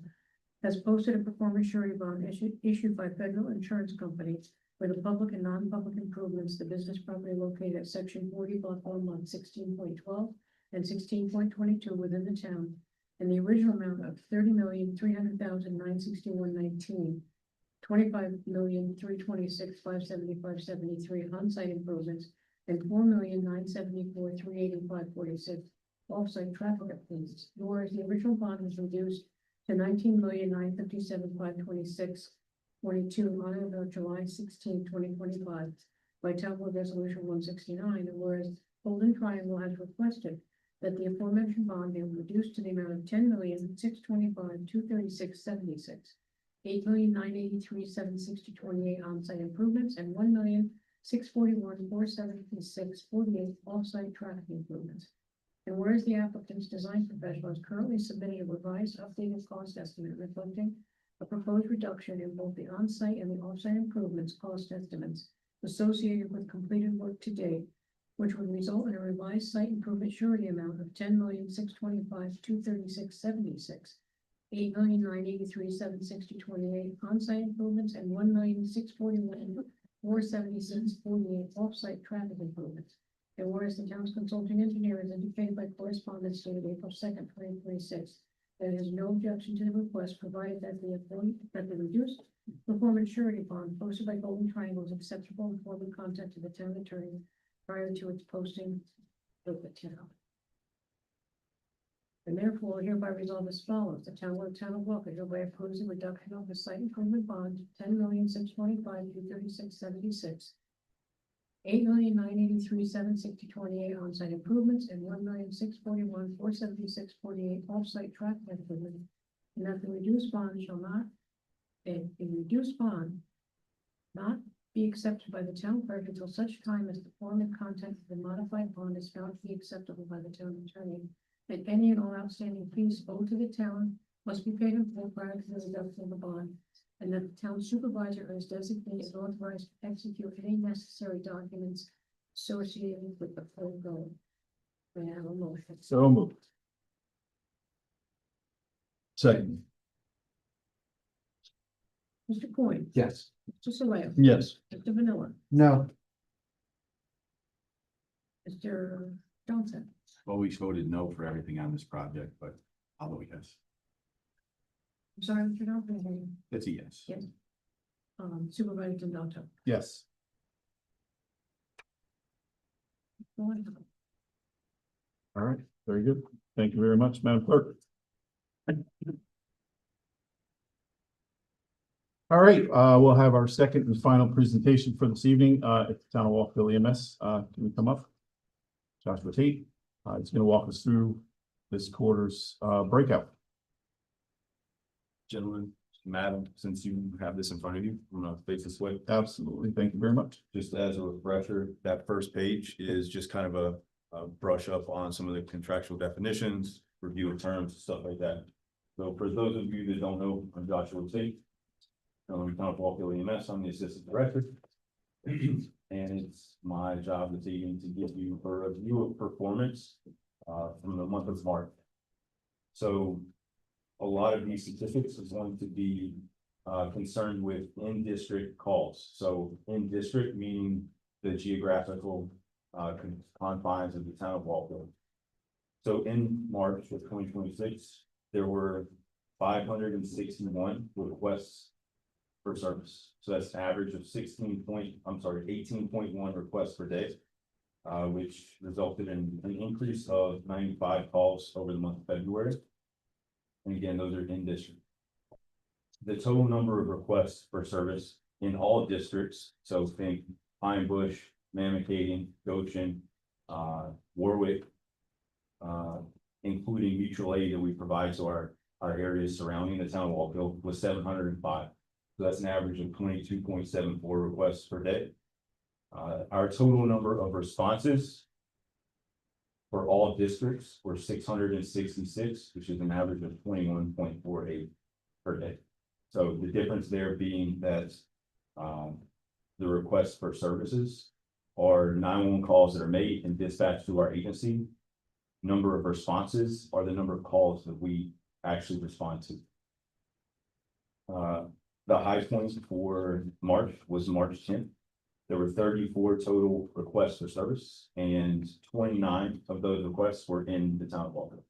has posted a performance surety bond issued by Federal Insurance Company for the public and non-public improvements, the business property located at section 40, block 1, lot 16.12 and 16.22 within the town, and the original amount of $30,300,961.19. $25,326,575.73 on-site improvements, and $4,974,385.46 off-site traffic improvements. Whereas the original bond was reduced to $19,957,526.22 on or about July 16, 2025 by Town Board Resolution 169, and whereas Golden Triangle has requested that the aforementioned bond be reduced to the amount of $10,625,236.76. $8,983,760.28 on-site improvements, and $1,641,476.48 off-site traffic improvements. And whereas the applicant's design professional has currently submitted a revised updated cost estimate reflecting a proposed reduction in both the on-site and the off-site improvements cost estimates associated with completed work to date, which would result in a revised site improvement surety amount of $10,625,236.76. $8,983,760.28 on-site improvements, and $1,641,476.48 off-site traffic improvements. And whereas the town's consulting engineer has indicated by correspondence dated April 2nd, 2026, that there is no objection to the request, provided that the reduced performance surety bond posted by Golden Triangle is acceptable, and formally contacted the town attorney prior to its posting with the town. And therefore hereby resolved as follows: the town of Walker hereby approves the reduction of the site improvement bond to $10,625,236.76, $8,983,760.28 on-site improvements, and $1,641,476.48 off-site traffic improvement, and that the reduced bond shall not, a reduced bond not be accepted by the town clerk until such time as the form and content of the modified bond is found to be acceptable by the town attorney. And any and all outstanding fees owed to the town must be paid in full prior to the redemption of the bond. And that the town supervisor is designated and authorized to execute any necessary documents associated with the foregoing. May I have a motion? So moved. Second. Mr. Coyne, Yes. Mr. Sawyer, Yes. Mr. Vanilla, No, Mr. Johnson, Always voted no for everything on this project, but I'll vote yes. I'm sorry, Mr. Johnson, It's a yes. Yes. Supervisor Donato. Yes. Go ahead. All right, very good. Thank you very much, Madam Clerk. All right, we'll have our second and final presentation for this evening, at the Town of Walkville EMS. Can we come up? Joshua Tate, he's gonna walk us through this quarter's, breakout. Gentlemen, madam, since you have this in front of you, I'm gonna face this way. Absolutely, thank you very much. Just as a refresher, that first page is just kind of a brush up on some of the contractual definitions, review of terms, stuff like that. So for those of you that don't know, I'm Joshua Tate. I'm Town of Walkville EMS, I'm the assistant director. And it's my job this evening to give you a review of performance from the month of March. So a lot of these statistics is going to be concerned with in-district calls. So in-district meaning the geographical confines of the town of Walkville. So in March of 2026, there were 561 requests for service. So that's an average of 18.1 requests per day, which resulted in an increase of 95 calls over the month of February. And again, those are in district. The total number of requests for service in all districts, so think Pine Bush, Mamakating, Goshen, Warwick, including mutual aid that we provide to our areas surrounding the town of Walkville, was 705. So that's an average of 22.74 requests per day. Our total number of responses for all districts were 666, which is an average of 21.48 per day. So the difference there being that the requests for services are 911 calls that are made and dispatched to our agency. Number of responses are the number of calls that we actually respond to. The high point for March was March 10th. There were 34 total requests for service, and 29 of those requests were in the town of Walkville.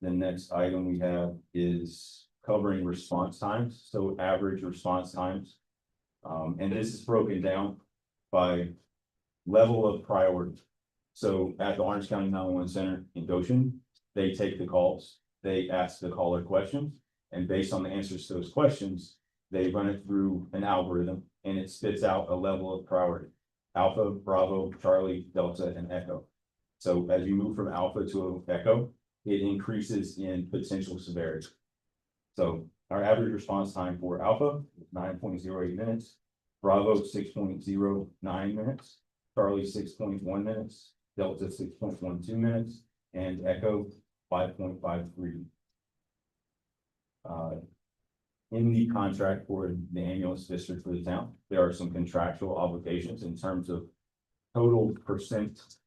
The next item we have is covering response times, so average response times. And this is broken down by level of priority. So at the Orange County 911 Center in Goshen, they take the calls, they ask the caller questions, and based on the answers to those questions, they run it through an algorithm and it spits out a level of priority. Alpha, Bravo, Charlie, Delta, and Echo. So as you move from Alpha to Echo, it increases in potential severity. So our average response time for Alpha is 9.08 minutes, Bravo 6.09 minutes, Charlie 6.1 minutes, Delta 6.12 minutes, and Echo 5.53. In the contract for the ambulance district for the town, there are some contractual obligations in terms of total percent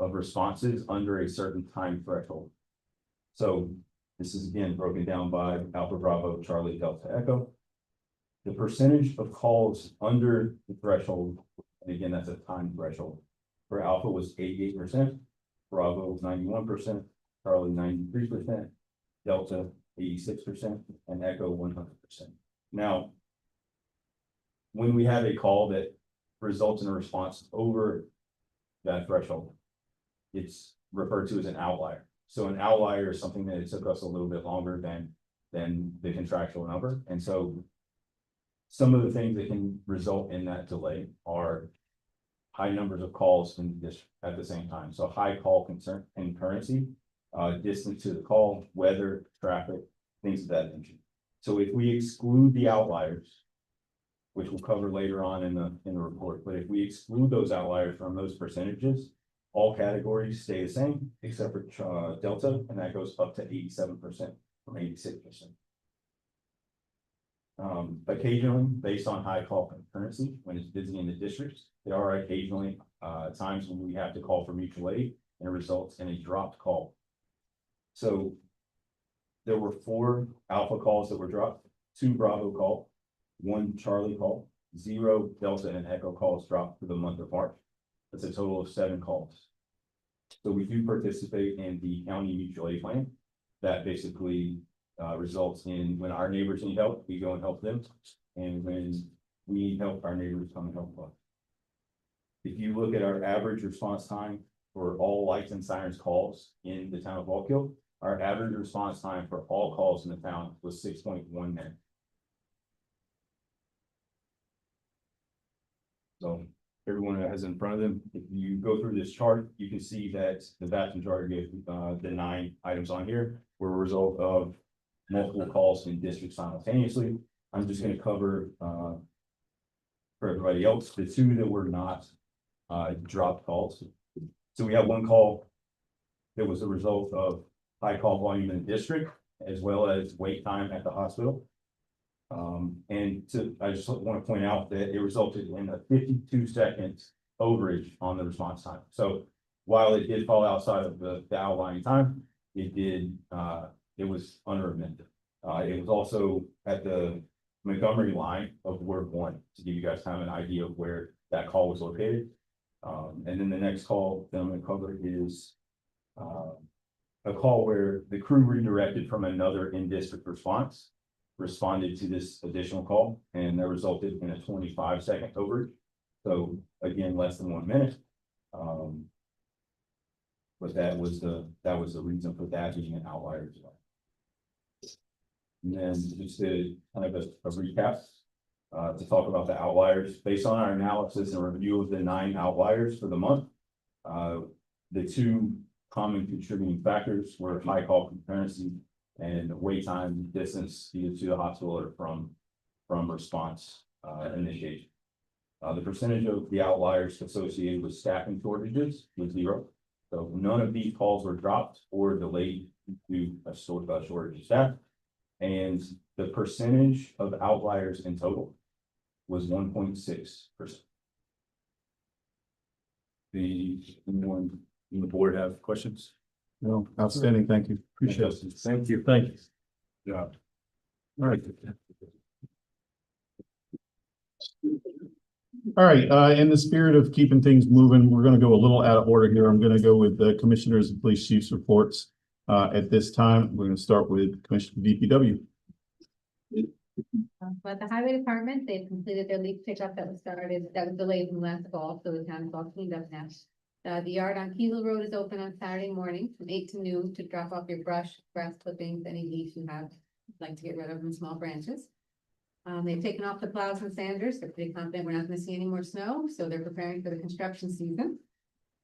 of responses under a certain time threshold. So this is again broken down by Alpha, Bravo, Charlie, Delta, Echo. The percentage of calls under the threshold, and again, that's a time threshold. For Alpha was 88%, Bravo was 91%, Charlie 93%, Delta 86%, and Echo 100%. Now, when we have a call that results in a response over that threshold, it's referred to as an outlier. So an outlier is something that it took us a little bit longer than the contractual number. And so some of the things that can result in that delay are high numbers of calls in this at the same time. So high call concurrency, distance to the call, weather, traffic, things of that nature. So if we exclude the outliers, which we'll cover later on in the report. But if we exclude those outliers from those percentages, all categories stay the same except for Delta, and that goes up to 87% from 86%. Occasionally, based on high call concurrency, when it's busy in the districts, there are occasionally times when we have to call for mutual aid and it results in a dropped call. So there were 4 Alpha calls that were dropped, 2 Bravo call, 1 Charlie call, 0 Delta and Echo calls dropped for the month of March. That's a total of 7 calls. So we do participate in the county mutual aid plan. That basically results in when our neighbors need help, we go and help them. And when we need help, our neighbors come and help us. If you look at our average response time for all lights and sirens calls in the town of Wallkill, our average response time for all calls in the town was 6.1 minutes. So everyone that has in front of them, if you go through this chart, you can see that the vast majority of the 9 items on here were a result of multiple calls in districts simultaneously. I'm just going to cover for everybody else the 2 that were not dropped calls. So we have 1 call that was a result of high call volume in the district, as well as wait time at the hospital. I just want to point out that it resulted in a 52-second overage on the response time. So while it did fall outside of the outlying time, it was underamended. It was also at the Montgomery line of Ward 1, to give you guys kind of an idea of where that call was located. And then the next call that I'm going to cover is a call where the crew redirected from another in-district response, responded to this additional call, and that resulted in a 25-second overage. So again, less than 1 minute. But that was the reason for that being an outlier as well. And then just to kind of a recap to talk about the outliers. Based on our analysis and review of the 9 outliers for the month, the 2 common contributing factors were high call concurrency and wait time distance either to the hospital or from response initiation. The percentage of the outliers associated with staffing shortages was 0. So none of these calls were dropped or delayed due to a shortage of staff. And the percentage of outliers in total was 1.6%. Anyone in the board have questions? No, outstanding. Thank you. Appreciate it. Thank you. Thank you. Yeah. All right. All right, in the spirit of keeping things moving, we're going to go a little out of order here. I'm going to go with the commissioners and police chiefs reports. At this time, we're going to start with Commissioner DPW. But the highway department, they've completed their leaf pickup that was delayed from last fall, so the town is all cleaned up now. The yard on Keel Road is open on Saturday morning from 8 to noon to drop off your brush, grass clippings, any leaves you have like to get rid of in small branches. They've taken off the plows and sanders. They're pretty confident we're not going to see any more snow, so they're preparing for the construction season.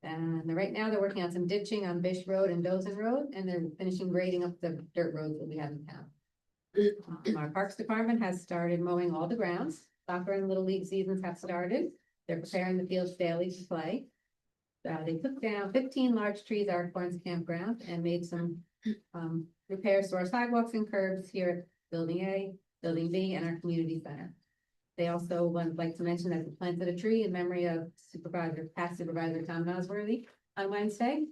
And right now they're working on some ditching on Bish Road and Dozen Road, and they're finishing grading up the dirt roads that we have in town. Our Parks Department has started mowing all the grounds. Soccer and Little League seasons have started. They're preparing the fields daily to play. They took down 15 large trees at our Corns Campground and made some repairs to our sidewalks and curbs here at Building A, Building B, and our community center. They also would like to mention that they planted a tree in memory of past supervisor Tom Nosworthy on Wednesday.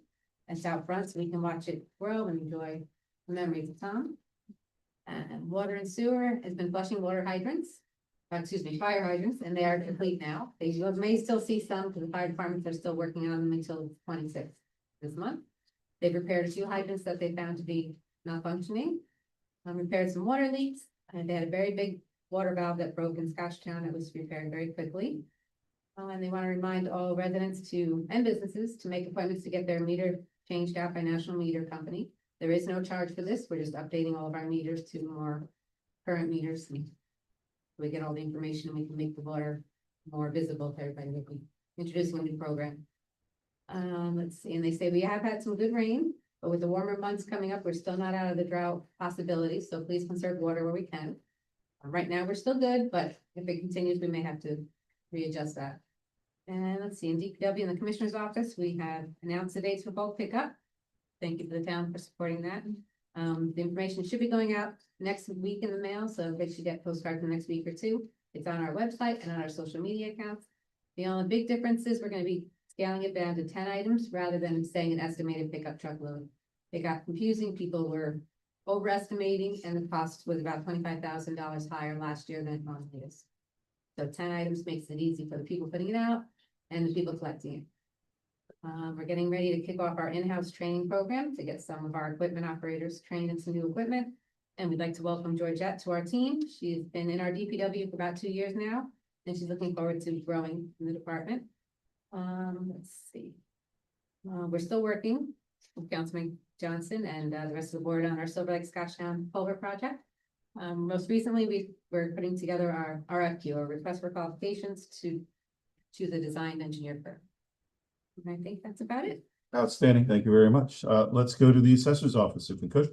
It's out front so we can watch it grow and enjoy the memories of Tom. And water and sewer has been flushing fire hydrants, and they are complete now. You may still see some because the fire departments are still working on them until 26th this month. They've repaired a few hydrants that they found to be not functioning. Repaired some water leaks, and they had a very big water valve that broke in Scotchtown that was repaired very quickly. And they want to remind all residents and businesses to make appointments to get their meter changed out by National Meter Company. There is no charge for this. We're just updating all of our meters to more current meters. We get all the information and we can make the water more visible to everybody. We'll be introducing a new program. Let's see, and they say we have had some good rain, but with the warmer months coming up, we're still not out of the drought possibilities. So please conserve water where we can. Right now, we're still good, but if it continues, we may have to readjust that. And let's see, in DPW in the Commissioner's Office, we have announced the dates for bulk pickup. Thank you to the town for supporting that. The information should be going out next week in the mail, so they should get postcards in the next week or two. It's on our website and on our social media accounts. The only big difference is we're gonna be scaling it down to 10 items rather than saying an estimated pickup truckload. It got confusing, people were overestimating, and the cost was about $25,000 higher last year than it normally is. So 10 items makes it easy for the people putting it out and the people collecting it. We're getting ready to kick off our in-house training program to get some of our equipment operators trained in some new equipment. And we'd like to welcome Georgette to our team. She's been in our DPW for about 2 years now, and she's looking forward to growing in the department. Let's see. We're still working with Councilman Johnson and the rest of the board on our Silver Lake Scotchtown Culvert project. Most recently, we're putting together our RFQ, or request for qualifications, to choose a design engineer firm. And I think that's about it. Outstanding. Thank you very much. Let's go to the assessor's office if we could.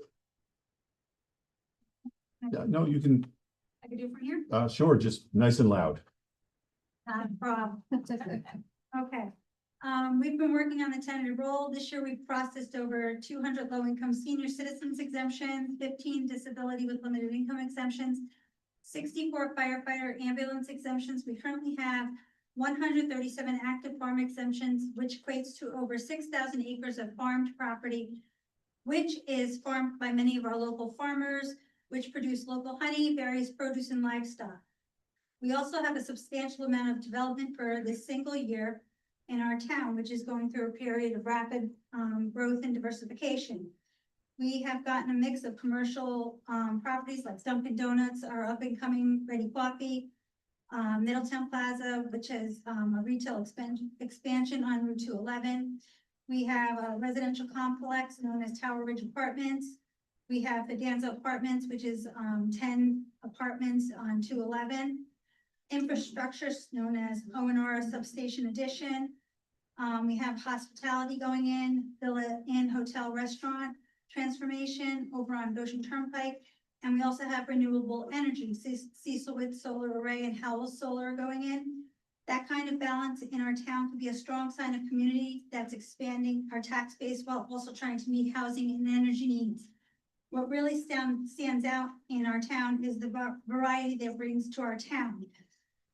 Yeah, no, you can, I can do it from here? sure, just nice and loud. Not a problem. Okay. We've been working on the tentative roll. This year we've processed over 200 low-income senior citizens exemptions, 15 disability with limited income exemptions, 64 firefighter ambulance exemptions. We currently have 137 active farm exemptions, which equates to over 6,000 acres of farmed property, which is farmed by many of our local farmers, which produce local honey, various produce, and livestock. We also have a substantial amount of development for this single year in our town, which is going through a period of rapid growth and diversification. We have gotten a mix of commercial properties like Dunkin' Donuts, our up and coming Ready Coffee, Middletown Plaza, which is a retail expansion on Route 211. We have a residential complex known as Tower Ridge Apartments. We have the Danza Apartments, which is 10 apartments on 211. Infrastructure known as O&R Substation Addition. We have hospitality going in, Villa Inn Hotel Restaurant transformation over on Goshen Turnpike. And we also have renewable energy, Cecilwood Solar Array and Howell Solar going in. That kind of balance in our town could be a strong sign of community that's expanding our tax base while also trying to meet housing and energy needs. What really stands out in our town is the variety that it brings to our town.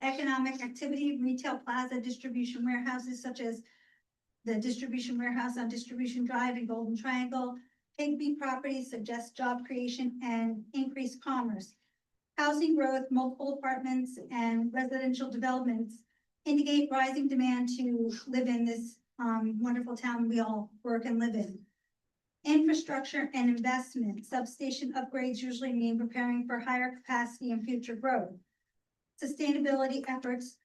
Economic activity, retail plaza, distribution warehouses such as the distribution warehouse on Distribution Drive and Golden Triangle. Higby properties suggest job creation and increased commerce. Housing growth, multiple apartments, and residential developments indicate rising demand to live in this wonderful town we all work and live in. Infrastructure and investment, substation upgrades usually mean preparing for higher capacity and future growth. Sustainability efforts,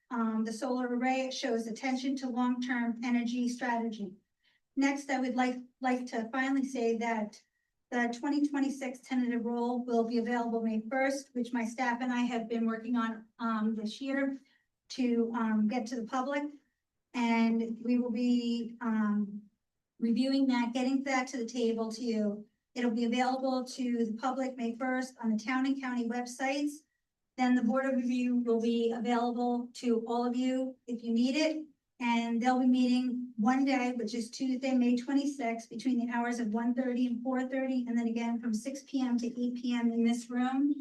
the solar array shows attention to long-term energy strategy. Next, I would like to finally say that the 2026 tentative roll will be available May 1st, which my staff and I have been working on this year to get to the public. And we will be reviewing that, getting that to the table to you. It'll be available to the public May 1st on the town and county websites. Then the board of review will be available to all of you if you need it. And they'll be meeting one day, which is Tuesday, May 26th, between the hours of 1:30 and 4:30, and then again from 6 p.m. to 8 p.m. in this room.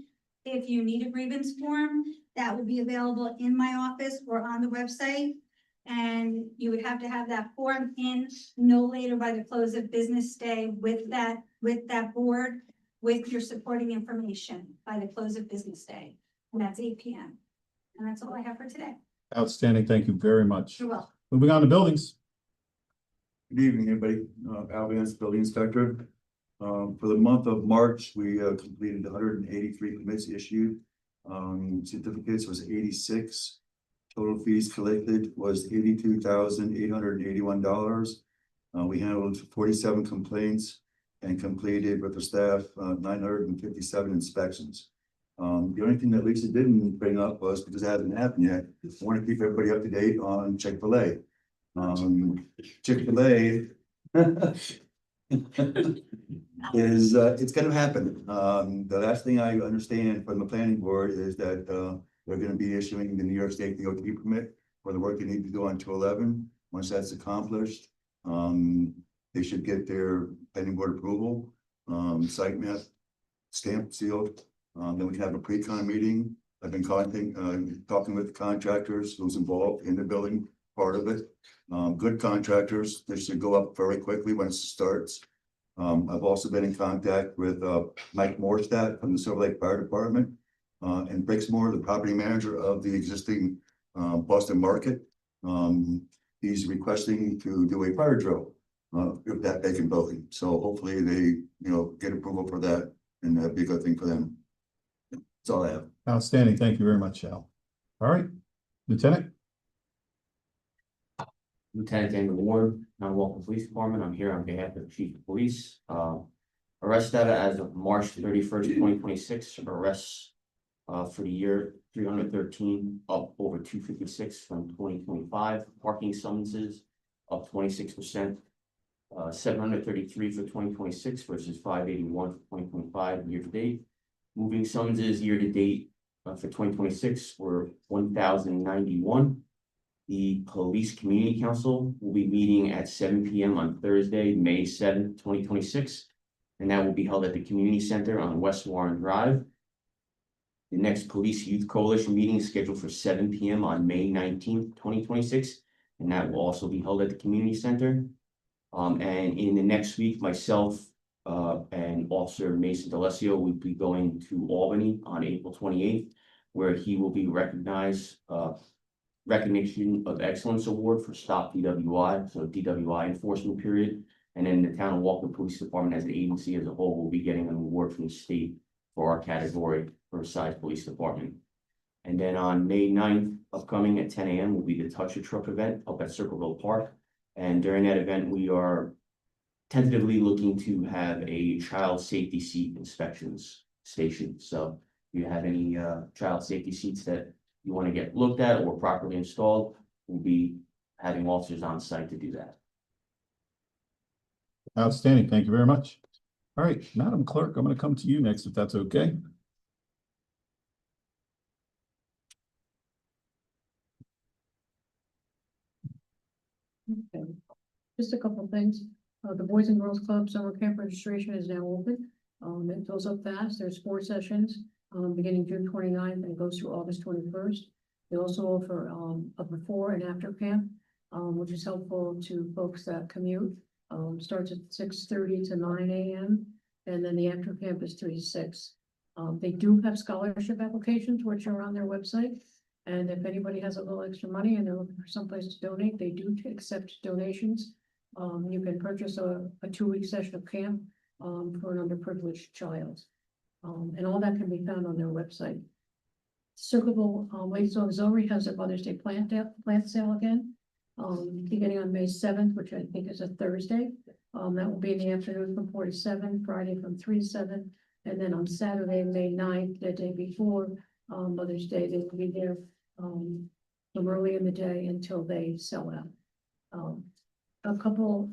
If you need a grievance form, that will be available in my office or on the website. And you would have to have that form in no later by the close of business day with that board, with your supporting information by the close of business day. And that's 8 p.m. And that's all I have for today. Outstanding. Thank you very much. You're welcome. Moving on to buildings. Good evening, everybody. Al Vance, Building Inspector. For the month of March, we completed 183 permits issued. Certificates was 86. Total fees collected was $82,881. We handled 47 complaints and completed with the staff 957 inspections. The only thing that Lisa didn't bring up was, because it hasn't happened yet, I want to keep everybody up to date on Chick-fil-A. Chick-fil-A is, it's gonna happen. The last thing I understand from the planning board is that, they're gonna be issuing the New York State DOT permit for the work they need to do on 211. Once that's accomplished, they should get their planning board approval, site map stamped, sealed. Then we can have a pre-con meeting. I've been talking with contractors who's involved in the building part of it. Good contractors, they should go up very quickly once it starts. I've also been in contact with Mike Morstadt from the Silver Lake Fire Department. And Brixmore, the property manager of the existing Boston Market. He's requesting to do a fire drill of that vacant building. So hopefully they, get approval for that, and that'd be a good thing for them. That's all I have. Outstanding. Thank you very much, Al. All right, Lieutenant? Lieutenant Daniel Ward, Mount Walton Police Department. I'm here on behalf of the Chief of Police. Arrest data as of March 31st, 2026. Arrests for the year 313, up over 256 from 2025. Parking summonses up 26%. 733 for 2026 versus 581 for 2025 year to date. Moving summonses year to date for 2026 were 1,091. The Police Community Council will be meeting at 7 p.m. on Thursday, May 7th, 2026, and that will be held at the Community Center on West Warren Drive. The next Police Youth Coalition meeting is scheduled for 7 p.m. on May 19th, 2026, and that will also be held at the Community Center. And in the next week, myself and Officer Mason D'Alessio will be going to Albany on April 28th, where he will be recognized Recognition of Excellence Award for Stop DWI, so DWI enforcement period. And then the Town of Walton Police Department as an agency as a whole will be getting an award from the state for our category for size police department. And then on May 9th, upcoming at 10 a.m. will be the Touch a Truck event up at Circleville Park. And during that event, we are tentatively looking to have a child safety seat inspections station. So if you have any child safety seats that you want to get looked at or properly installed, we'll be having officers on site to do that. Outstanding. Thank you very much. All right, Madam Clerk, I'm going to come to you next, if that's okay. Okay, just a couple of things. The Boys and Girls Club Summer Camp registration is now open. It fills up fast. There's 4 sessions, beginning June 29th and goes through August 21st. They also offer a before and after camp, which is helpful to folks that commute. Starts at 6:30 to 9 a.m. and then the after camp is 3 to 6. They do have scholarship applications, which are on their website. And if anybody has a little extra money and they're looking for someplace to donate, they do accept donations. You can purchase a 2-week session of camp for an underprivileged child. And all that can be found on their website. Circleville Ladies Auxiliary has their Mother's Day plant sale again, beginning on May 7th, which I think is a Thursday. That will be in the afternoon from 4 to 7, Friday from 3 to 7, and then on Saturday, May 9th, the day before Mother's Day, they will be there from early in the day until they sell out. A couple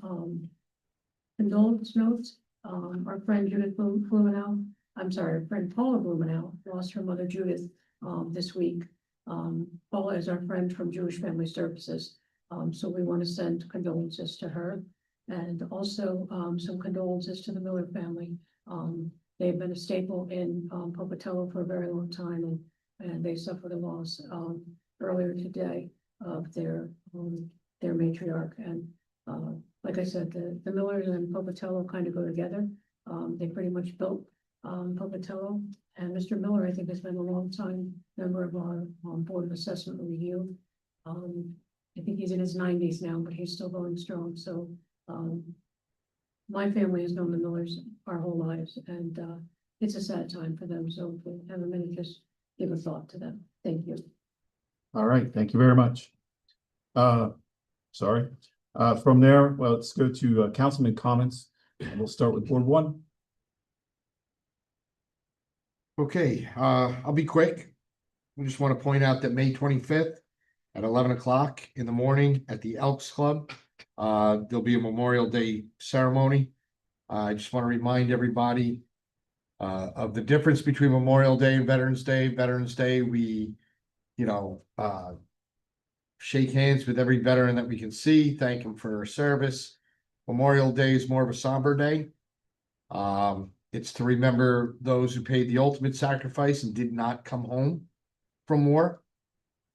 condolence notes. Our friend Judith Blumenau, I'm sorry, our friend Paula Blumenau lost her mother Judith this week. Paula is our friend from Jewish Family Services, so we want to send condolences to her, and also some condolences to the Miller family. They've been a staple in Pocatello for a very long time, and they suffered a loss earlier today of their matriarch. And like I said, the Millers and Pocatello kind of go together. They pretty much built Pocatello, and Mr. Miller, I think, has been a long time member of our Board of Assessment Review. I think he's in his 90s now, but he's still going strong. So my family has known the Millers our whole lives, and it's a sad time for them. So if we have a minute, just give a thought to them. Thank you. All right, thank you very much. Sorry. From there, well, let's go to councilman comments. And we'll start with Board 1. Okay, I'll be quick. I just want to point out that May 25th at 11 o'clock in the morning at the Elks Club, there'll be a Memorial Day ceremony. I just want to remind everybody of the difference between Memorial Day and Veterans Day. Veterans Day, we, shake hands with every veteran that we can see, thank them for their service. Memorial Day is more of a somber day. It's to remember those who paid the ultimate sacrifice and did not come home from war.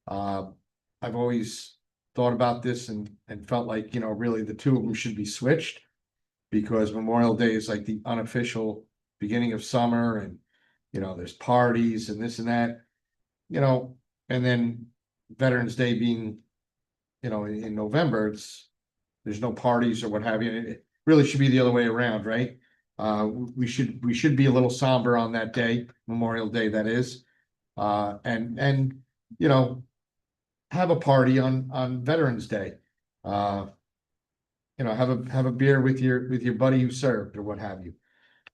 I've always thought about this and felt like, really the two of them should be switched, because Memorial Day is like the unofficial beginning of summer, and, there's parties and this and that, and then Veterans Day being, in November, there's no parties or what have you. It really should be the other way around, right? We should be a little somber on that day, Memorial Day, that is. And have a party on Veterans Day. Have a beer with your buddy who served or what have you.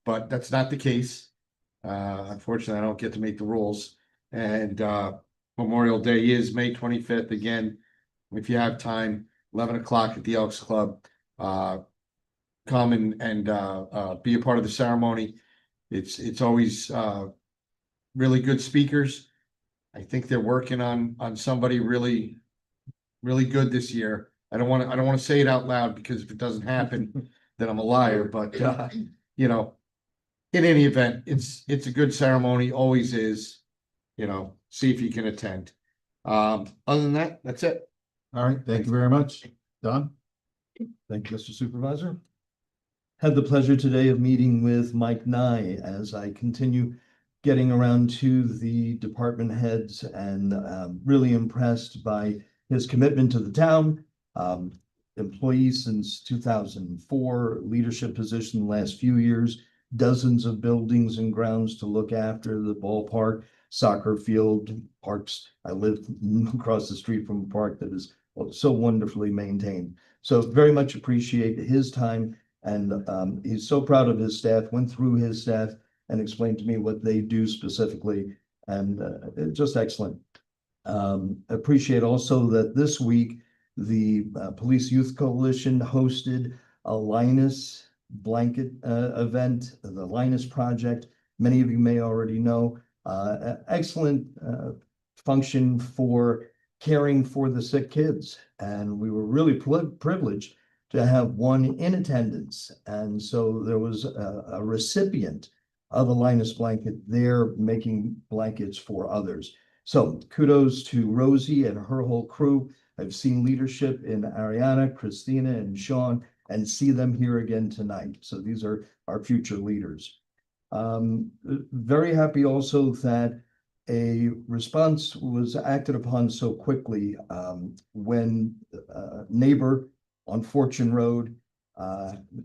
But that's not the case. Unfortunately, I don't get to make the rules. And Memorial Day is May 25th. Again, if you have time, 11 o'clock at the Elks Club. Come and be a part of the ceremony. It's always really good speakers. I think they're working on somebody really, really good this year. I don't want to say it out loud, because if it doesn't happen, then I'm a liar. But in any event, it's a good ceremony, always is. See if you can attend. Other than that, that's it. All right, thank you very much. Don? Thank you, Mr. Supervisor. Had the pleasure today of meeting with Mike Nye as I continue getting around to the department heads, and really impressed by his commitment to the town. Employee since 2004, leadership position the last few years, dozens of buildings and grounds to look after, the ballpark, soccer field, parks. I live across the street from a park that is so wonderfully maintained. So very much appreciate his time, and he's so proud of his staff, went through his staff and explained to me what they do specifically, and just excellent. Appreciate also that this week, the Police Youth Coalition hosted a Linus blanket event, the Linus Project. Many of you may already know, excellent function for caring for the sick kids. And we were really privileged to have one in attendance. And so there was a recipient of a Linus blanket there making blankets for others. So kudos to Rosie and her whole crew. I've seen leadership in Ariana, Christina, and Sean, and see them here again tonight. So these are our future leaders. Very happy also that a response was acted upon so quickly when a neighbor on Fortune Road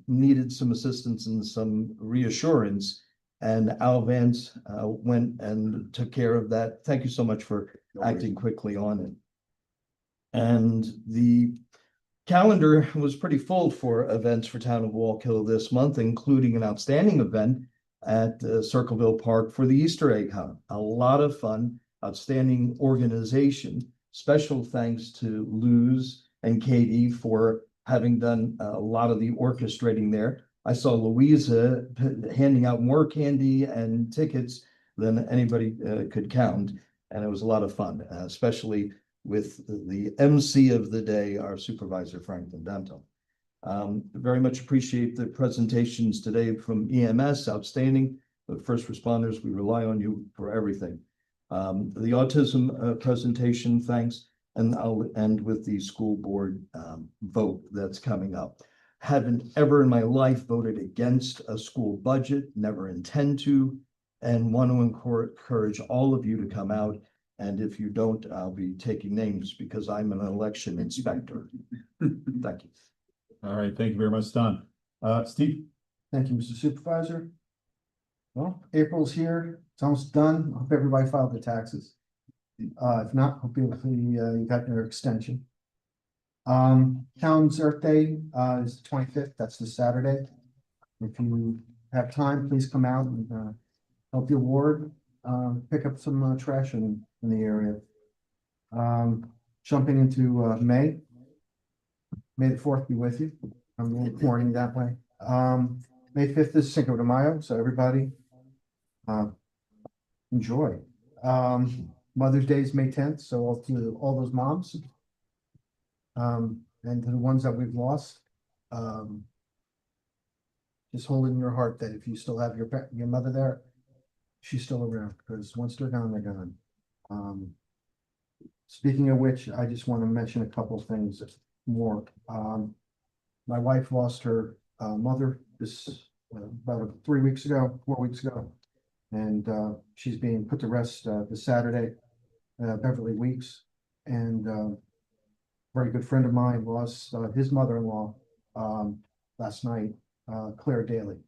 needed some assistance and some reassurance, and Al Vance went and took care of that. Thank you so much for acting quickly on it. And the calendar was pretty full for events for Town of Wallkill this month, including an outstanding event at Circleville Park for the Easter egg hunt. A lot of fun, outstanding organization. Special thanks to Luz and Katie for having done a lot of the orchestrating there. I saw Louisa handing out more candy and tickets than anybody could count, and it was a lot of fun, especially with the MC of the day, our supervisor, Franklin Danto. Very much appreciate the presentations today from EMS, outstanding. The first responders, we rely on you for everything. The autism presentation, thanks. And I'll end with the school board vote that's coming up. Haven't ever in my life voted against a school budget, never intend to, and want to encourage all of you to come out. And if you don't, I'll be taking names because I'm an election inspector. Thank you. All right, thank you very much, Don. Steve? Thank you, Mr. Supervisor. Well, April's here. It's almost done. I hope everybody filed their taxes. If not, hopefully you got your extension. Town's Earth Day is the 25th. That's this Saturday. If you have time, please come out and help your ward pick up some trash in the area. Jumping into May the 4th be with you. I'm reporting that way. May 5th is Cinco de Mayo, so everybody enjoy. Mother's Day is May 10th, so to all those moms. And to the ones that we've lost, just hold in your heart that if you still have your mother there, she's still around, because once they're gone, they're gone. Speaking of which, I just want to mention a couple things more. My wife lost her mother about 4 weeks ago, and she's being put to rest this Saturday, Beverly Weeks, and very good friend of mine lost his mother-in-law last night, Claire Daly,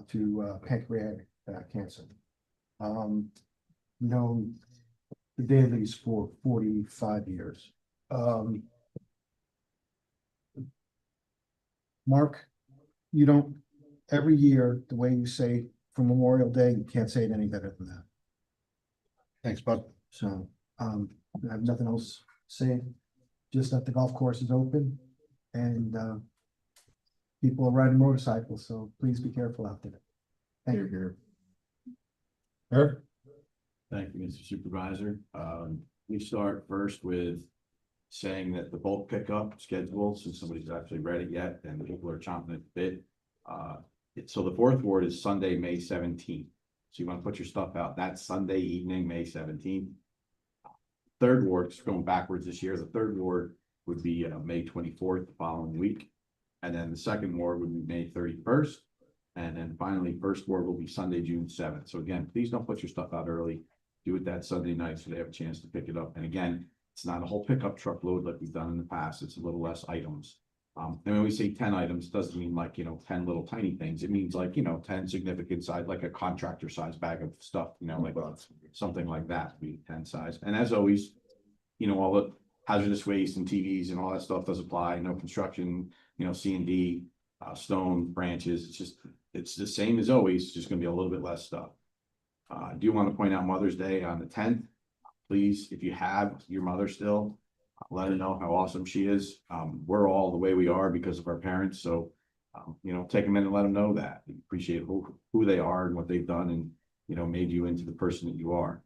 to pancreatic cancer. Known the Dalys for 45 years. Mark, you don't, every year, the way you say for Memorial Day, you can't say it any better than that. Thanks, bud. So, I have nothing else to say, just that the golf course is open and, people are riding motorcycles, so please be careful out there. Thank you. Eric? Thank you, Mr. Supervisor. We start first with saying that the bulk pickup schedule, since somebody's actually read it yet and people are chomping at the bit. So the 4th ward is Sunday, May 17th. So you want to put your stuff out that Sunday evening, May 17th. 3rd ward, just going backwards this year, the 3rd ward would be May 24th the following week. And then the 2nd ward would be May 31st. And then finally, 1st ward will be Sunday, June 7th. So again, please don't put your stuff out early. Do it that Sunday night so they have a chance to pick it up. And again, it's not a whole pickup truckload like we've done in the past. It's a little less items. And when we say 10 items, it doesn't mean like, 10 little tiny things. It means like, 10 significant size, like a contractor size bag of stuff, like something like that would be 10 size. And as always, all the hazardous waste and TVs and all that stuff does apply. No construction, C&D, stone, branches. It's the same as always. It's just going to be a little bit less stuff. I do want to point out Mother's Day on the 10th. Please, if you have your mother still, let her know how awesome she is. We're all the way we are because of our parents. So, take a minute and let them know that. We appreciate who they are and what they've done and, made you into the person that you are.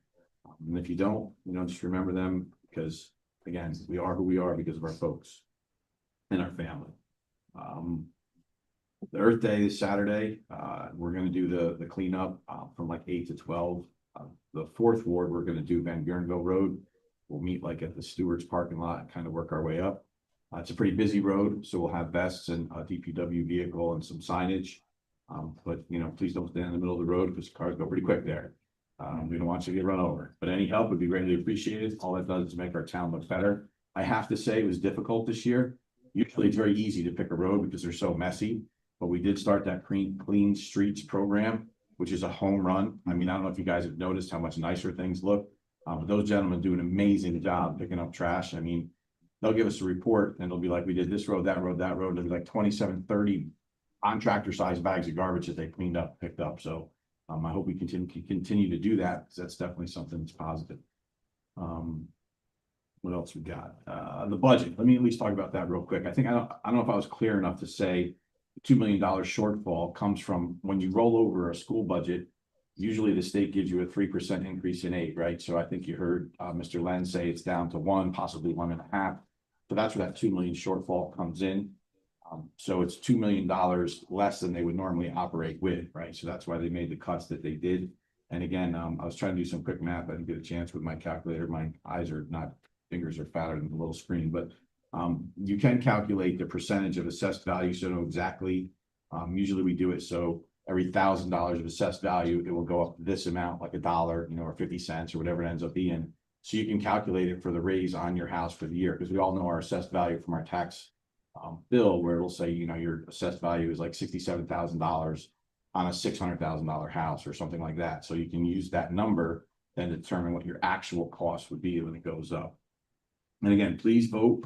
And if you don't, just remember them because, again, we are who we are because of our folks and our family. The Earth Day is Saturday. We're going to do the cleanup from like 8 to 12. The 4th ward, we're going to do Van Burenville Road. We'll meet like at the Stewart's parking lot and kind of work our way up. It's a pretty busy road, so we'll have vests and a DPW vehicle and some signage. But please don't stand in the middle of the road because cars go pretty quick there. We don't want you to get run over, but any help would be greatly appreciated. All that does is make our town look better. I have to say it was difficult this year. Usually it's very easy to pick a road because they're so messy, but we did start that clean streets program, which is a home run. I mean, I don't know if you guys have noticed how much nicer things look. But those gentlemen do an amazing job picking up trash. I mean, they'll give us a report and it'll be like, we did this road, that road, that road. It'll be like 27, 30 contractor sized bags of garbage that they cleaned up, picked up. So I hope we continue to do that because that's definitely something that's positive. What else we got? The budget. Let me at least talk about that real quick. I don't know if I was clear enough to say the $2 million shortfall comes from when you roll over a school budget. Usually the state gives you a 3% increase in aid, right? So I think you heard Mr. Len say it's down to 1, possibly 1.5. So that's where that 2 million shortfall comes in. So it's $2 million less than they would normally operate with, right? So that's why they made the cuts that they did. And again, I was trying to do some quick math. I didn't get a chance with my calculator. My eyes are not, fingers are fatter than the little screen, but you can calculate the percentage of assessed value. So know exactly, usually we do it. So every $1,000 of assessed value, it will go up this amount, like $1, or 50 cents or whatever it ends up being. So you can calculate it for the raise on your house for the year, because we all know our assessed value from our tax bill, where it'll say, your assessed value is like $67,000 on a $600,000 house or something like that. So you can use that number then to determine what your actual cost would be when it goes up. And again, please vote.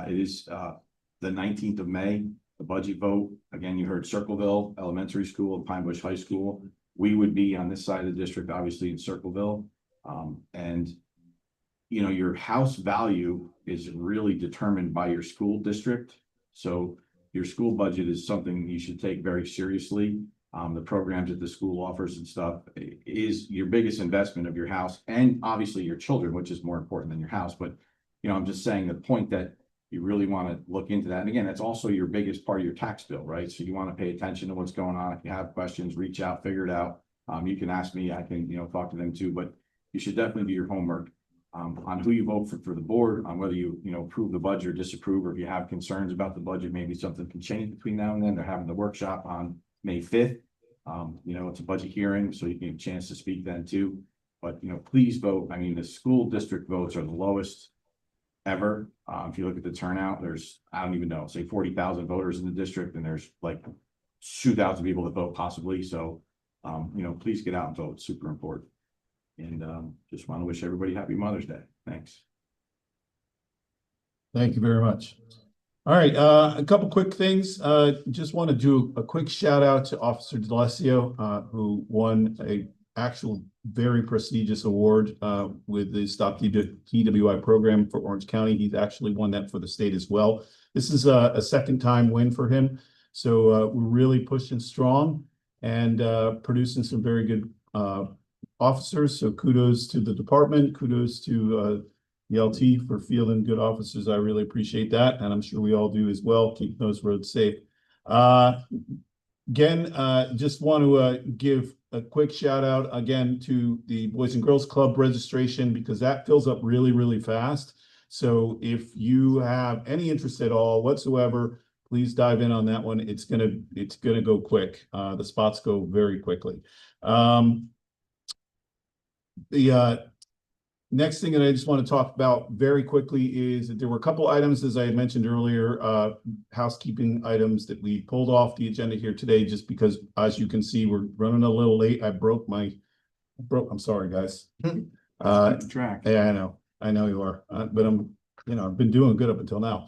It is the 19th of May, the budget vote. Again, you heard Circleville Elementary School and Pine Bush High School. We would be on this side of the district, obviously in Circleville. And your house value is really determined by your school district. So your school budget is something you should take very seriously. The programs that the school offers and stuff is your biggest investment of your house and obviously your children, which is more important than your house. But, you know, I'm just saying the point that you really want to look into that. And again, that's also your biggest part of your tax bill, right? So you want to pay attention to what's going on. If you have questions, reach out, figure it out. You can ask me, I can, you know, talk to them too, but you should definitely do your homework on who you vote for the board, on whether you know, approve the budget or disapprove, or if you have concerns about the budget, maybe something can change between now and then. They're having the workshop on May 5th. You know, it's a budget hearing, so you get a chance to speak then too. But, you know, please vote. I mean, the school district votes are the lowest ever. If you look at the turnout, there's, I don't even know, say 40,000 voters in the district, and there's like 2,000 people that vote possibly. So, you know, please get out and vote. It's super important. And just want to wish everybody happy Mother's Day. Thanks. Thank you very much. All right, a couple quick things. Just want to do a quick shout out to Officer D'Alessio, who won a actual very prestigious award with the Stop DWI program for Orange County. He's actually won that for the state as well. This is a second time win for him. So we're really pushing strong and producing some very good officers. So kudos to the department, kudos to the LT for fielding good officers. I really appreciate that. And I'm sure we all do as well. Keep those roads safe. Again, just want to give a quick shout out again to the Boys and Girls Club registration, because that fills up really, really fast. So if you have any interest at all whatsoever, please dive in on that one. It's gonna go quick. The spots go very quickly. The next thing that I just want to talk about very quickly is that there were a couple items, as I had mentioned earlier, housekeeping items that we pulled off the agenda here today, just because, as you can see, we're running a little late. I'm sorry, guys. Track. Yeah, I know you are, but I've been doing good up until now.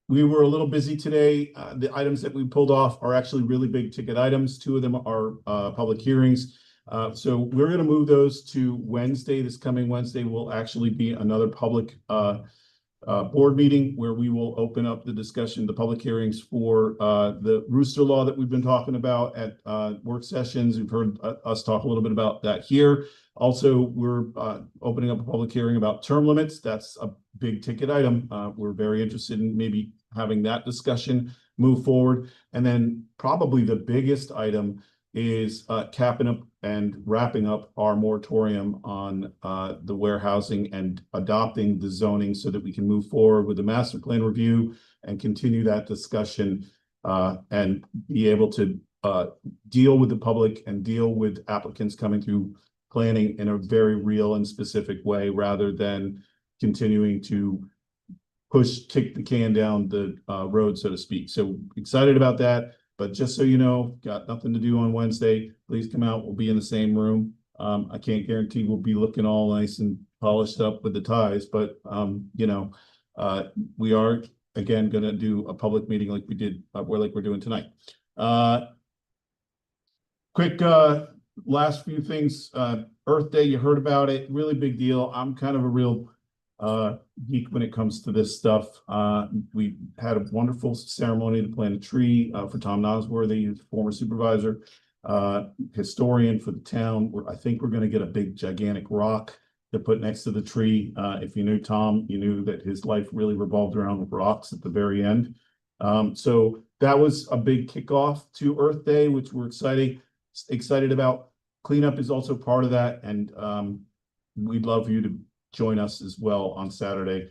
We were a little busy today. The items that we pulled off are actually really big ticket items. Two of them are public hearings. So we're going to move those to Wednesday. This coming Wednesday will actually be another public board meeting where we will open up the discussion, the public hearings for the rooster law that we've been talking about at work sessions. You've heard us talk a little bit about that here. Also, we're opening up a public hearing about term limits. That's a big ticket item. We're very interested in maybe having that discussion move forward. And then probably the biggest item is capping up and wrapping up our moratorium on the warehousing and adopting the zoning so that we can move forward with the master plan review and continue that discussion and be able to deal with the public and deal with applicants coming through planning in a very real and specific way, rather than continuing to kick the can down the road, so to speak. So excited about that. But just so you know, got nothing to do on Wednesday. Please come out. We'll be in the same room. I can't guarantee we'll be looking all nice and polished up with the ties, but we are again going to do a public meeting like we did, like we're doing tonight. Quick last few things. Earth Day, you heard about it. Really big deal. I'm kind of a real geek when it comes to this stuff. We had a wonderful ceremony to plant a tree for Tom Nosworthy, former supervisor, historian for the town. I think we're going to get a big gigantic rock to put next to the tree. If you knew Tom, you knew that his life really revolved around rocks at the very end. So that was a big kickoff to Earth Day, which we're excited about. Cleanup is also part of that, and we'd love you to join us as well on Saturday.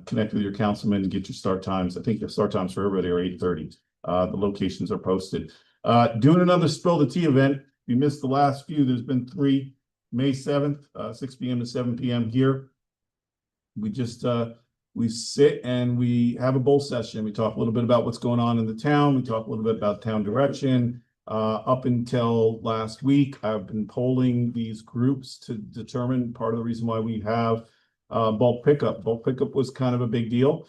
Connect with your councilman and get your start times. I think the start times for everybody are 8:30. The locations are posted. Doing another Spill the Tea event. If you missed the last few, there's been 3. May 7th, 6 p.m. to 7 p.m. here. We just we sit and we have a bowl session. We talk a little bit about what's going on in the town. We talk a little bit about town direction. Up until last week, I've been polling these groups to determine part of the reason why we have bulk pickup. Bulk pickup was kind of a big deal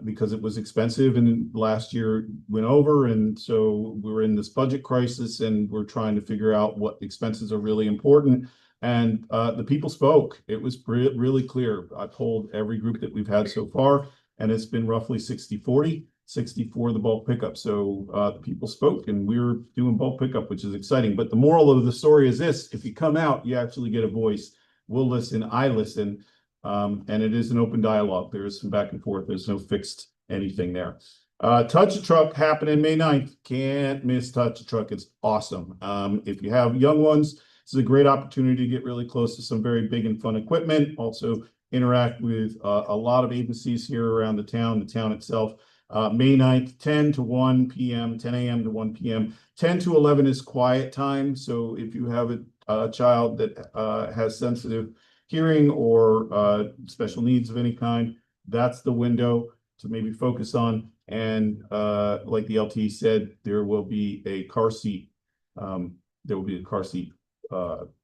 because it was expensive, and last year went over, and so we're in this budget crisis and we're trying to figure out what expenses are really important. And the people spoke. It was really clear. I polled every group that we've had so far, and it's been roughly 60-40. 64, the bulk pickup. So the people spoke and we were doing bulk pickup, which is exciting. But the moral of the story is this: if you come out, you actually get a voice. We'll listen, I listen. And it is an open dialogue. There is some back and forth. There's no fixed anything there. Touch a Truck happening May 9th. Can't miss Touch a Truck. It's awesome. If you have young ones, this is a great opportunity to get really close to some very big and fun equipment. Also interact with a lot of agencies here around the town itself. May 9th, 10 to 1 p.m., 10 a.m. to 1 p.m. 10 to 11 is quiet time. So if you have a child that has sensitive hearing or special needs of any kind, that's the window to maybe focus on. And like the LT said, there will be a car seat. There will be a car seat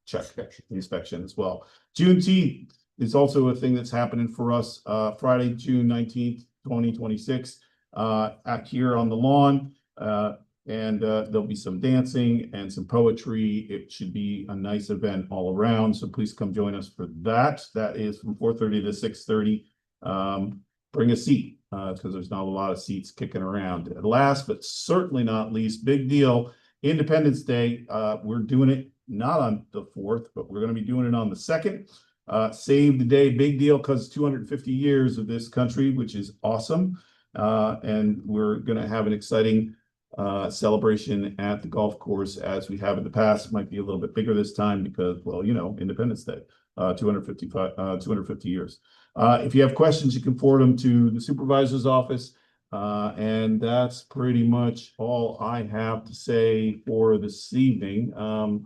check inspection as well. Juneteenth is also a thing that's happening for us. Friday, June 19th, 2026, out here on the lawn. And there'll be some dancing and some poetry. It should be a nice event all around. So please come join us for that. That is from 4:30 to 6:30. Bring a seat because there's not a lot of seats kicking around. And last but certainly not least, big deal, Independence Day. We're doing it not on the 4th, but we're going to be doing it on the 2nd. Save the day, big deal, because 250 years of this country, which is awesome. And we're going to have an exciting celebration at the golf course as we have in the past. It might be a little bit bigger this time because, well, you know, Independence Day, 250 years. If you have questions, you can forward them to the supervisor's office. And that's pretty much all I have to say for this evening.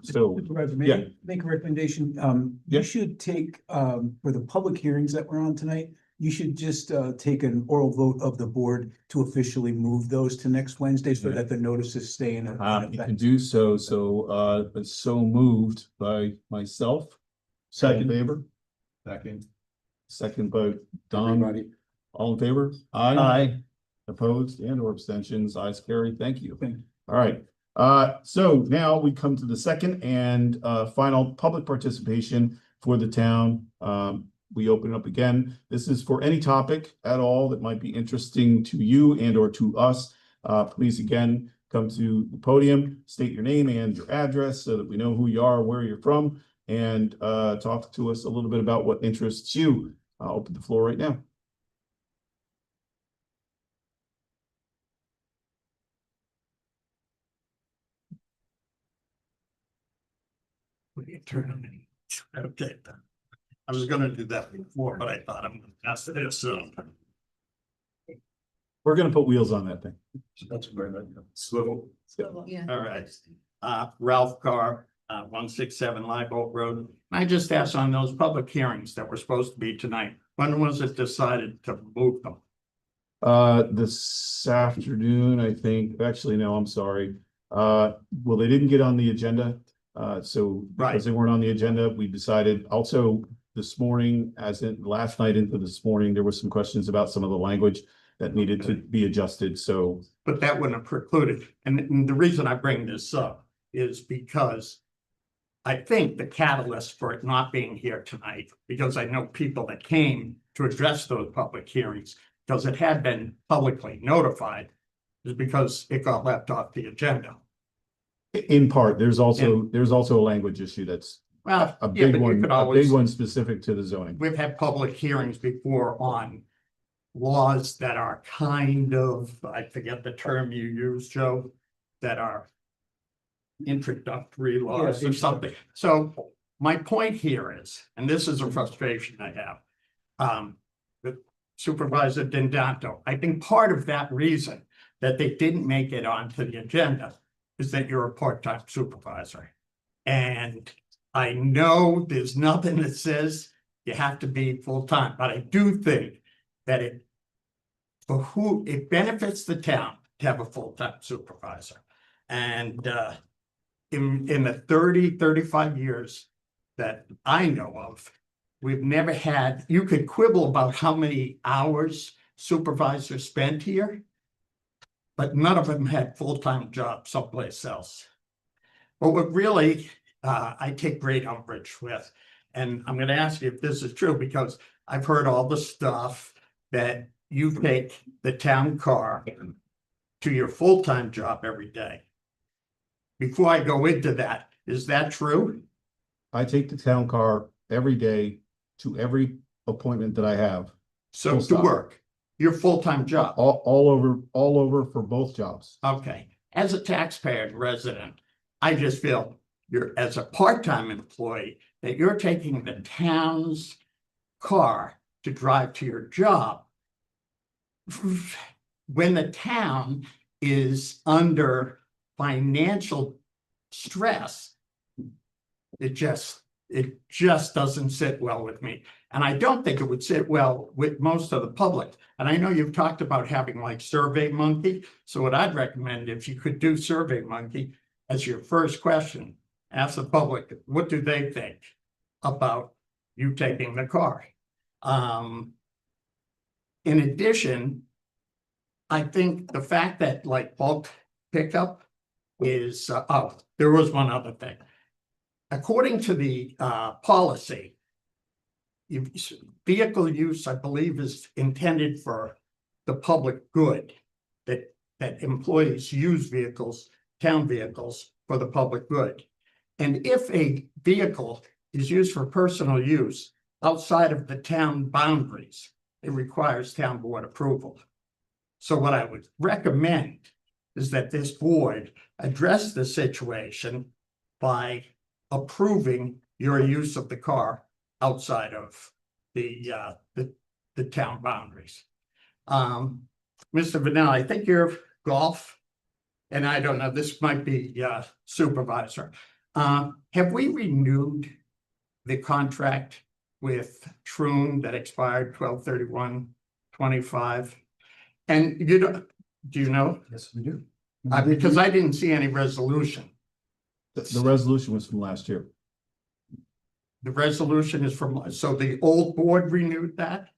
Supervisor, may I make a recommendation? You should take, for the public hearings that we're on tonight, you should just take an oral vote of the board to officially move those to next Wednesday so that the notices stay in. You can do so. So it's so moved by myself. Second favor. Second by Don. Everybody. All in favor? Aye. Opposed and or abstentions? Ayes carried. Thank you. All right. So now we come to the second and final public participation for the town. We open up again. This is for any topic at all that might be interesting to you and or to us. Please again, come to the podium, state your name and your address so that we know who you are, where you're from, and talk to us a little bit about what interests you. I'll open the floor right now. Okay. I was gonna do that before, but I thought I'm gonna ask this, so. We're gonna put wheels on that thing. That's very good. Swivel. Yeah. All right. Ralph Carr, 167 Live Oak Road. I just asked on those public hearings that were supposed to be tonight, when was it decided to move them? This afternoon, I think. Actually, no, I'm sorry. Well, they didn't get on the agenda. So because they weren't on the agenda, we decided also this morning, as in last night into this morning, there were some questions about some of the language that needed to be adjusted. So, but that wouldn't have precluded. And the reason I bring this up is because I think the catalyst for it not being here tonight, because I know people that came to address those public hearings, because it had been publicly notified, is because it got left off the agenda. in part, there's also a language issue that's Well, a yeah, big but you one, could a always, big one specific to the zoning. we've had public hearings before on laws that are kind of, I forget the term you use, Joe, that are introductory laws or something. So my point here is, and this is a frustration I have, with Supervisor Dendanto, I think part of that reason that they didn't make it onto the agenda is that you're a part-time supervisor. And I know there's nothing that says you have to be full-time, but I do think that it benefits the town to have a full-time supervisor. And in the 35 years that I know of, we've never had, you could quibble about how many hours supervisors spent here, but none of them had full-time jobs someplace else. But what really I take great umbrage with, and I'm going to ask you if this is true, because I've heard all the stuff that you take the town car to your full-time job every day. Before I go into that, is that true? I take the town car every day to every appointment that I have. So Full to stop. work, your full-time job? All over for both jobs. Okay, as a taxpayer and resident, I just feel you're, as a part-time employee, that you're taking the town's car to drive to your job. When the town is under financial stress, it just doesn't sit well with me. And I don't think it would sit well with most of the public. And I know you've talked about having like Survey Monkey. So what I'd recommend, if you could do Survey Monkey as your first question, ask the public, what do they think about you taking the car? In addition, I think the fact that like bulk pickup is, there was one other thing. According to the policy, vehicle use, I believe, is intended for the public good, that employees use vehicles, town vehicles, for the public good. And if a vehicle is used for personal use outside of the town boundaries, it requires town board approval. So what I would recommend is that this board address the situation by approving your use of the car outside of the town boundaries. Mr. Vanel, I think you're golf, and I don't know, this might be supervisor. Have we renewed the contract with Troon that expired 12/31/25? And you know, do you know? Yes, we do. Because I didn't see any resolution. The resolution was from last year. The resolution is from, so the old board renewed that?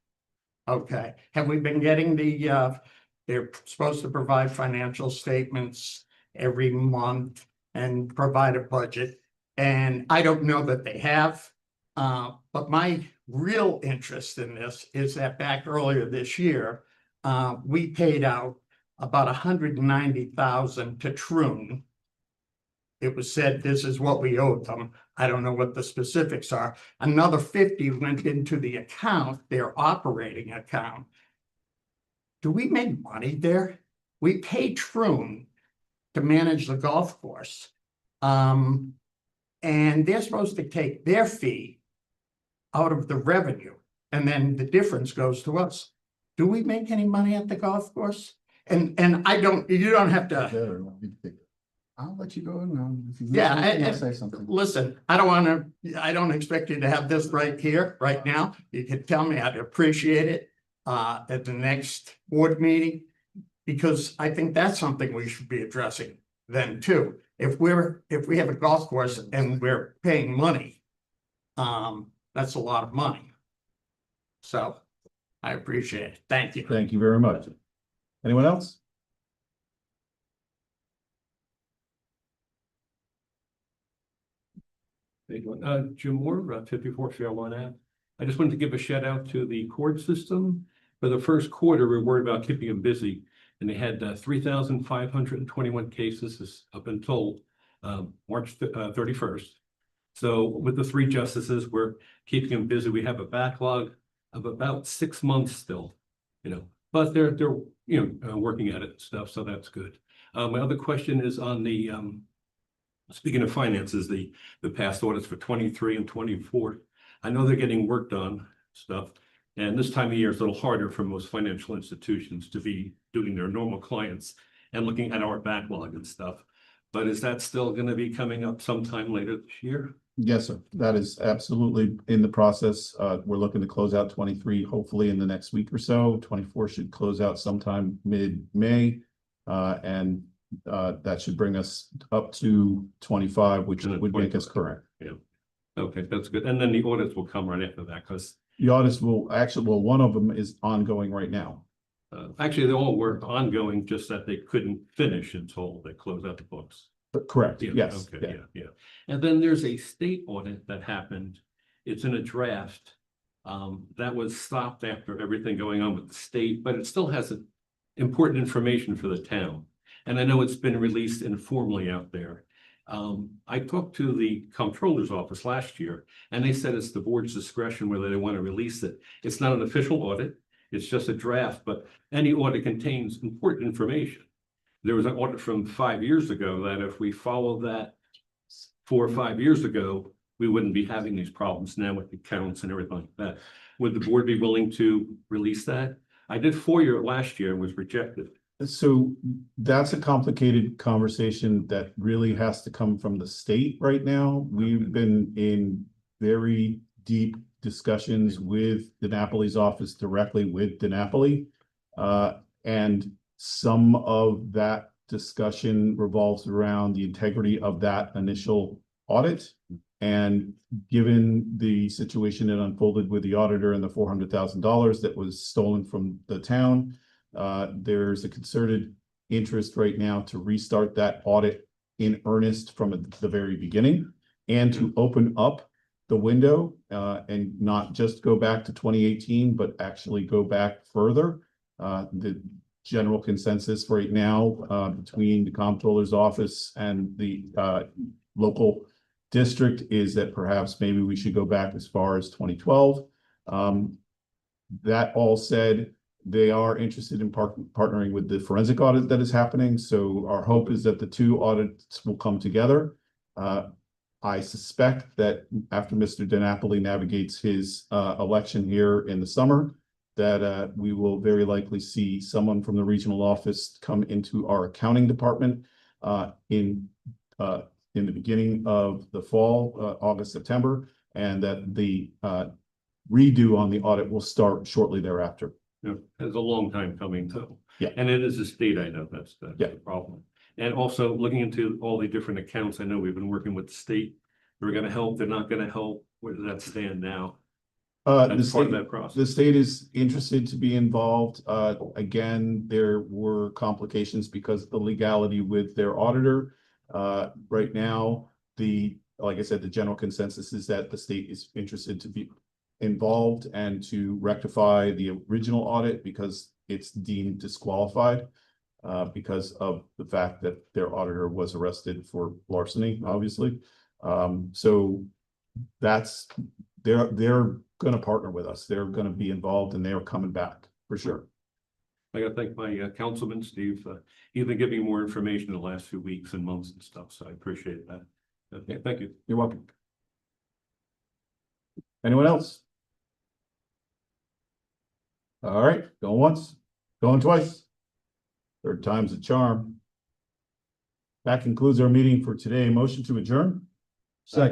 Okay, have we been getting they're supposed to provide financial statements every month and provide a budget. And I don't know that they have, but my real interest in this is that back earlier this year, we paid out about $190,000 to Troon. It was said, this is what we owed them. I don't know what the specifics are. Another 50 went into the account, their operating account. Do we make money there? We pay Troon to manage the golf course. And they're supposed to take their fee out of the revenue, and then the difference goes to us. Do we make any money at the golf course? And you don't have to. I'll let you go now. If you Yeah, I'll say something. Listen, I don't expect you to have this right here, right now. You can tell me, I'd appreciate it at the next board meeting, because I think that's something we should be addressing then too. If we have a golf course and we're paying money, that's a lot of money. So I appreciate it. Thank you. Thank you very much. Anyone else? Jim Moore, 54 Fairlawn Ave. I just wanted to give a shout out to the court system. For the first quarter, we're worried about keeping them busy. And they had 3,521 cases up until March 31st. So with the 3 justices, we're keeping them busy. We have a backlog of about 6 months still, but they're working at it and stuff, so that's good. My other question is on the speaking of finances, the past audits for 23 and 24. I know they're getting worked on stuff, and this time of year is a little harder for most financial institutions to be doing their normal clients and looking at our backlog and stuff. But is that still going to be coming up sometime later this year? Yes, sir. That is absolutely in the process. We're looking to close out 23, hopefully in the next week or so. 24 should close out sometime mid-May. And that should bring us up to 25, which would make us current. Yeah. Okay, that's good. And then the audits will come right after that, because the audits will actually, well, one of them is ongoing right now. Actually, they all were ongoing, just that they couldn't finish until they close out the books. Correct. Yeah, Yes. okay, yeah. And then there's a state audit that happened. It's in a draft. That was stopped after everything going on with the state, but it still has important information for the town. And I know it's been released informally out there. I talked to the comptroller's office last year, and they said it's the board's discretion whether they want to release it. It's not an official audit, it's just a draft, but any audit contains important information. There was an audit from 5 years ago that if we followed that 4 or 5 years ago, we wouldn't be having these problems now with the counts and everything like that. Would the board be willing to release that? I did FOIA it last year and was rejected. So that's a complicated conversation that really has to come from the state right now. We've been in very deep discussions with DiNapoli's office directly with DiNapoli. And some of that discussion revolves around the integrity of that initial audit. And given the situation that unfolded with the auditor and the $400,000 that was stolen from the town, there's a concerted interest right now to restart that audit in earnest from the very beginning and to open up the window and not just go back to 2018, but actually go back further. The general consensus right now between the comptroller's office and the local district is that perhaps maybe we should go back as far as 2012. That all said, they are interested in partnering with the forensic audit that is happening. So our hope is that the two audits will come together. I suspect that after Mr. DiNapoli navigates his election here in the summer, that we will very likely see someone from the regional office come into our accounting department in the beginning of the fall, August, September, and that the redo on the audit will start shortly thereafter. Yeah, it's a long time coming too. Yeah. And it is a state, I know that's the Yeah. problem. And also looking into all the different accounts, I know we've been working with the state. They're gonna help, they're not gonna help. Where does that stand now? The That's part of state, that process. the state is interested to be involved. Again, there were complications because of the legality with their auditor. Right now, like I said, the general consensus is that the state is interested to be involved and to rectify the original audit because it's deemed disqualified because of the fact that their auditor was arrested for larceny, obviously. So they're going to partner with us. They're going to be involved and they're coming back for sure. I gotta thank my councilman, Steve. He's been giving me more information the last few weeks and months and stuff, so I appreciate that. Okay, thank you. You're welcome. Anyone else? All right, going once, going twice. Third time's a charm. That concludes our meeting for today. Motion to adjourn? Second.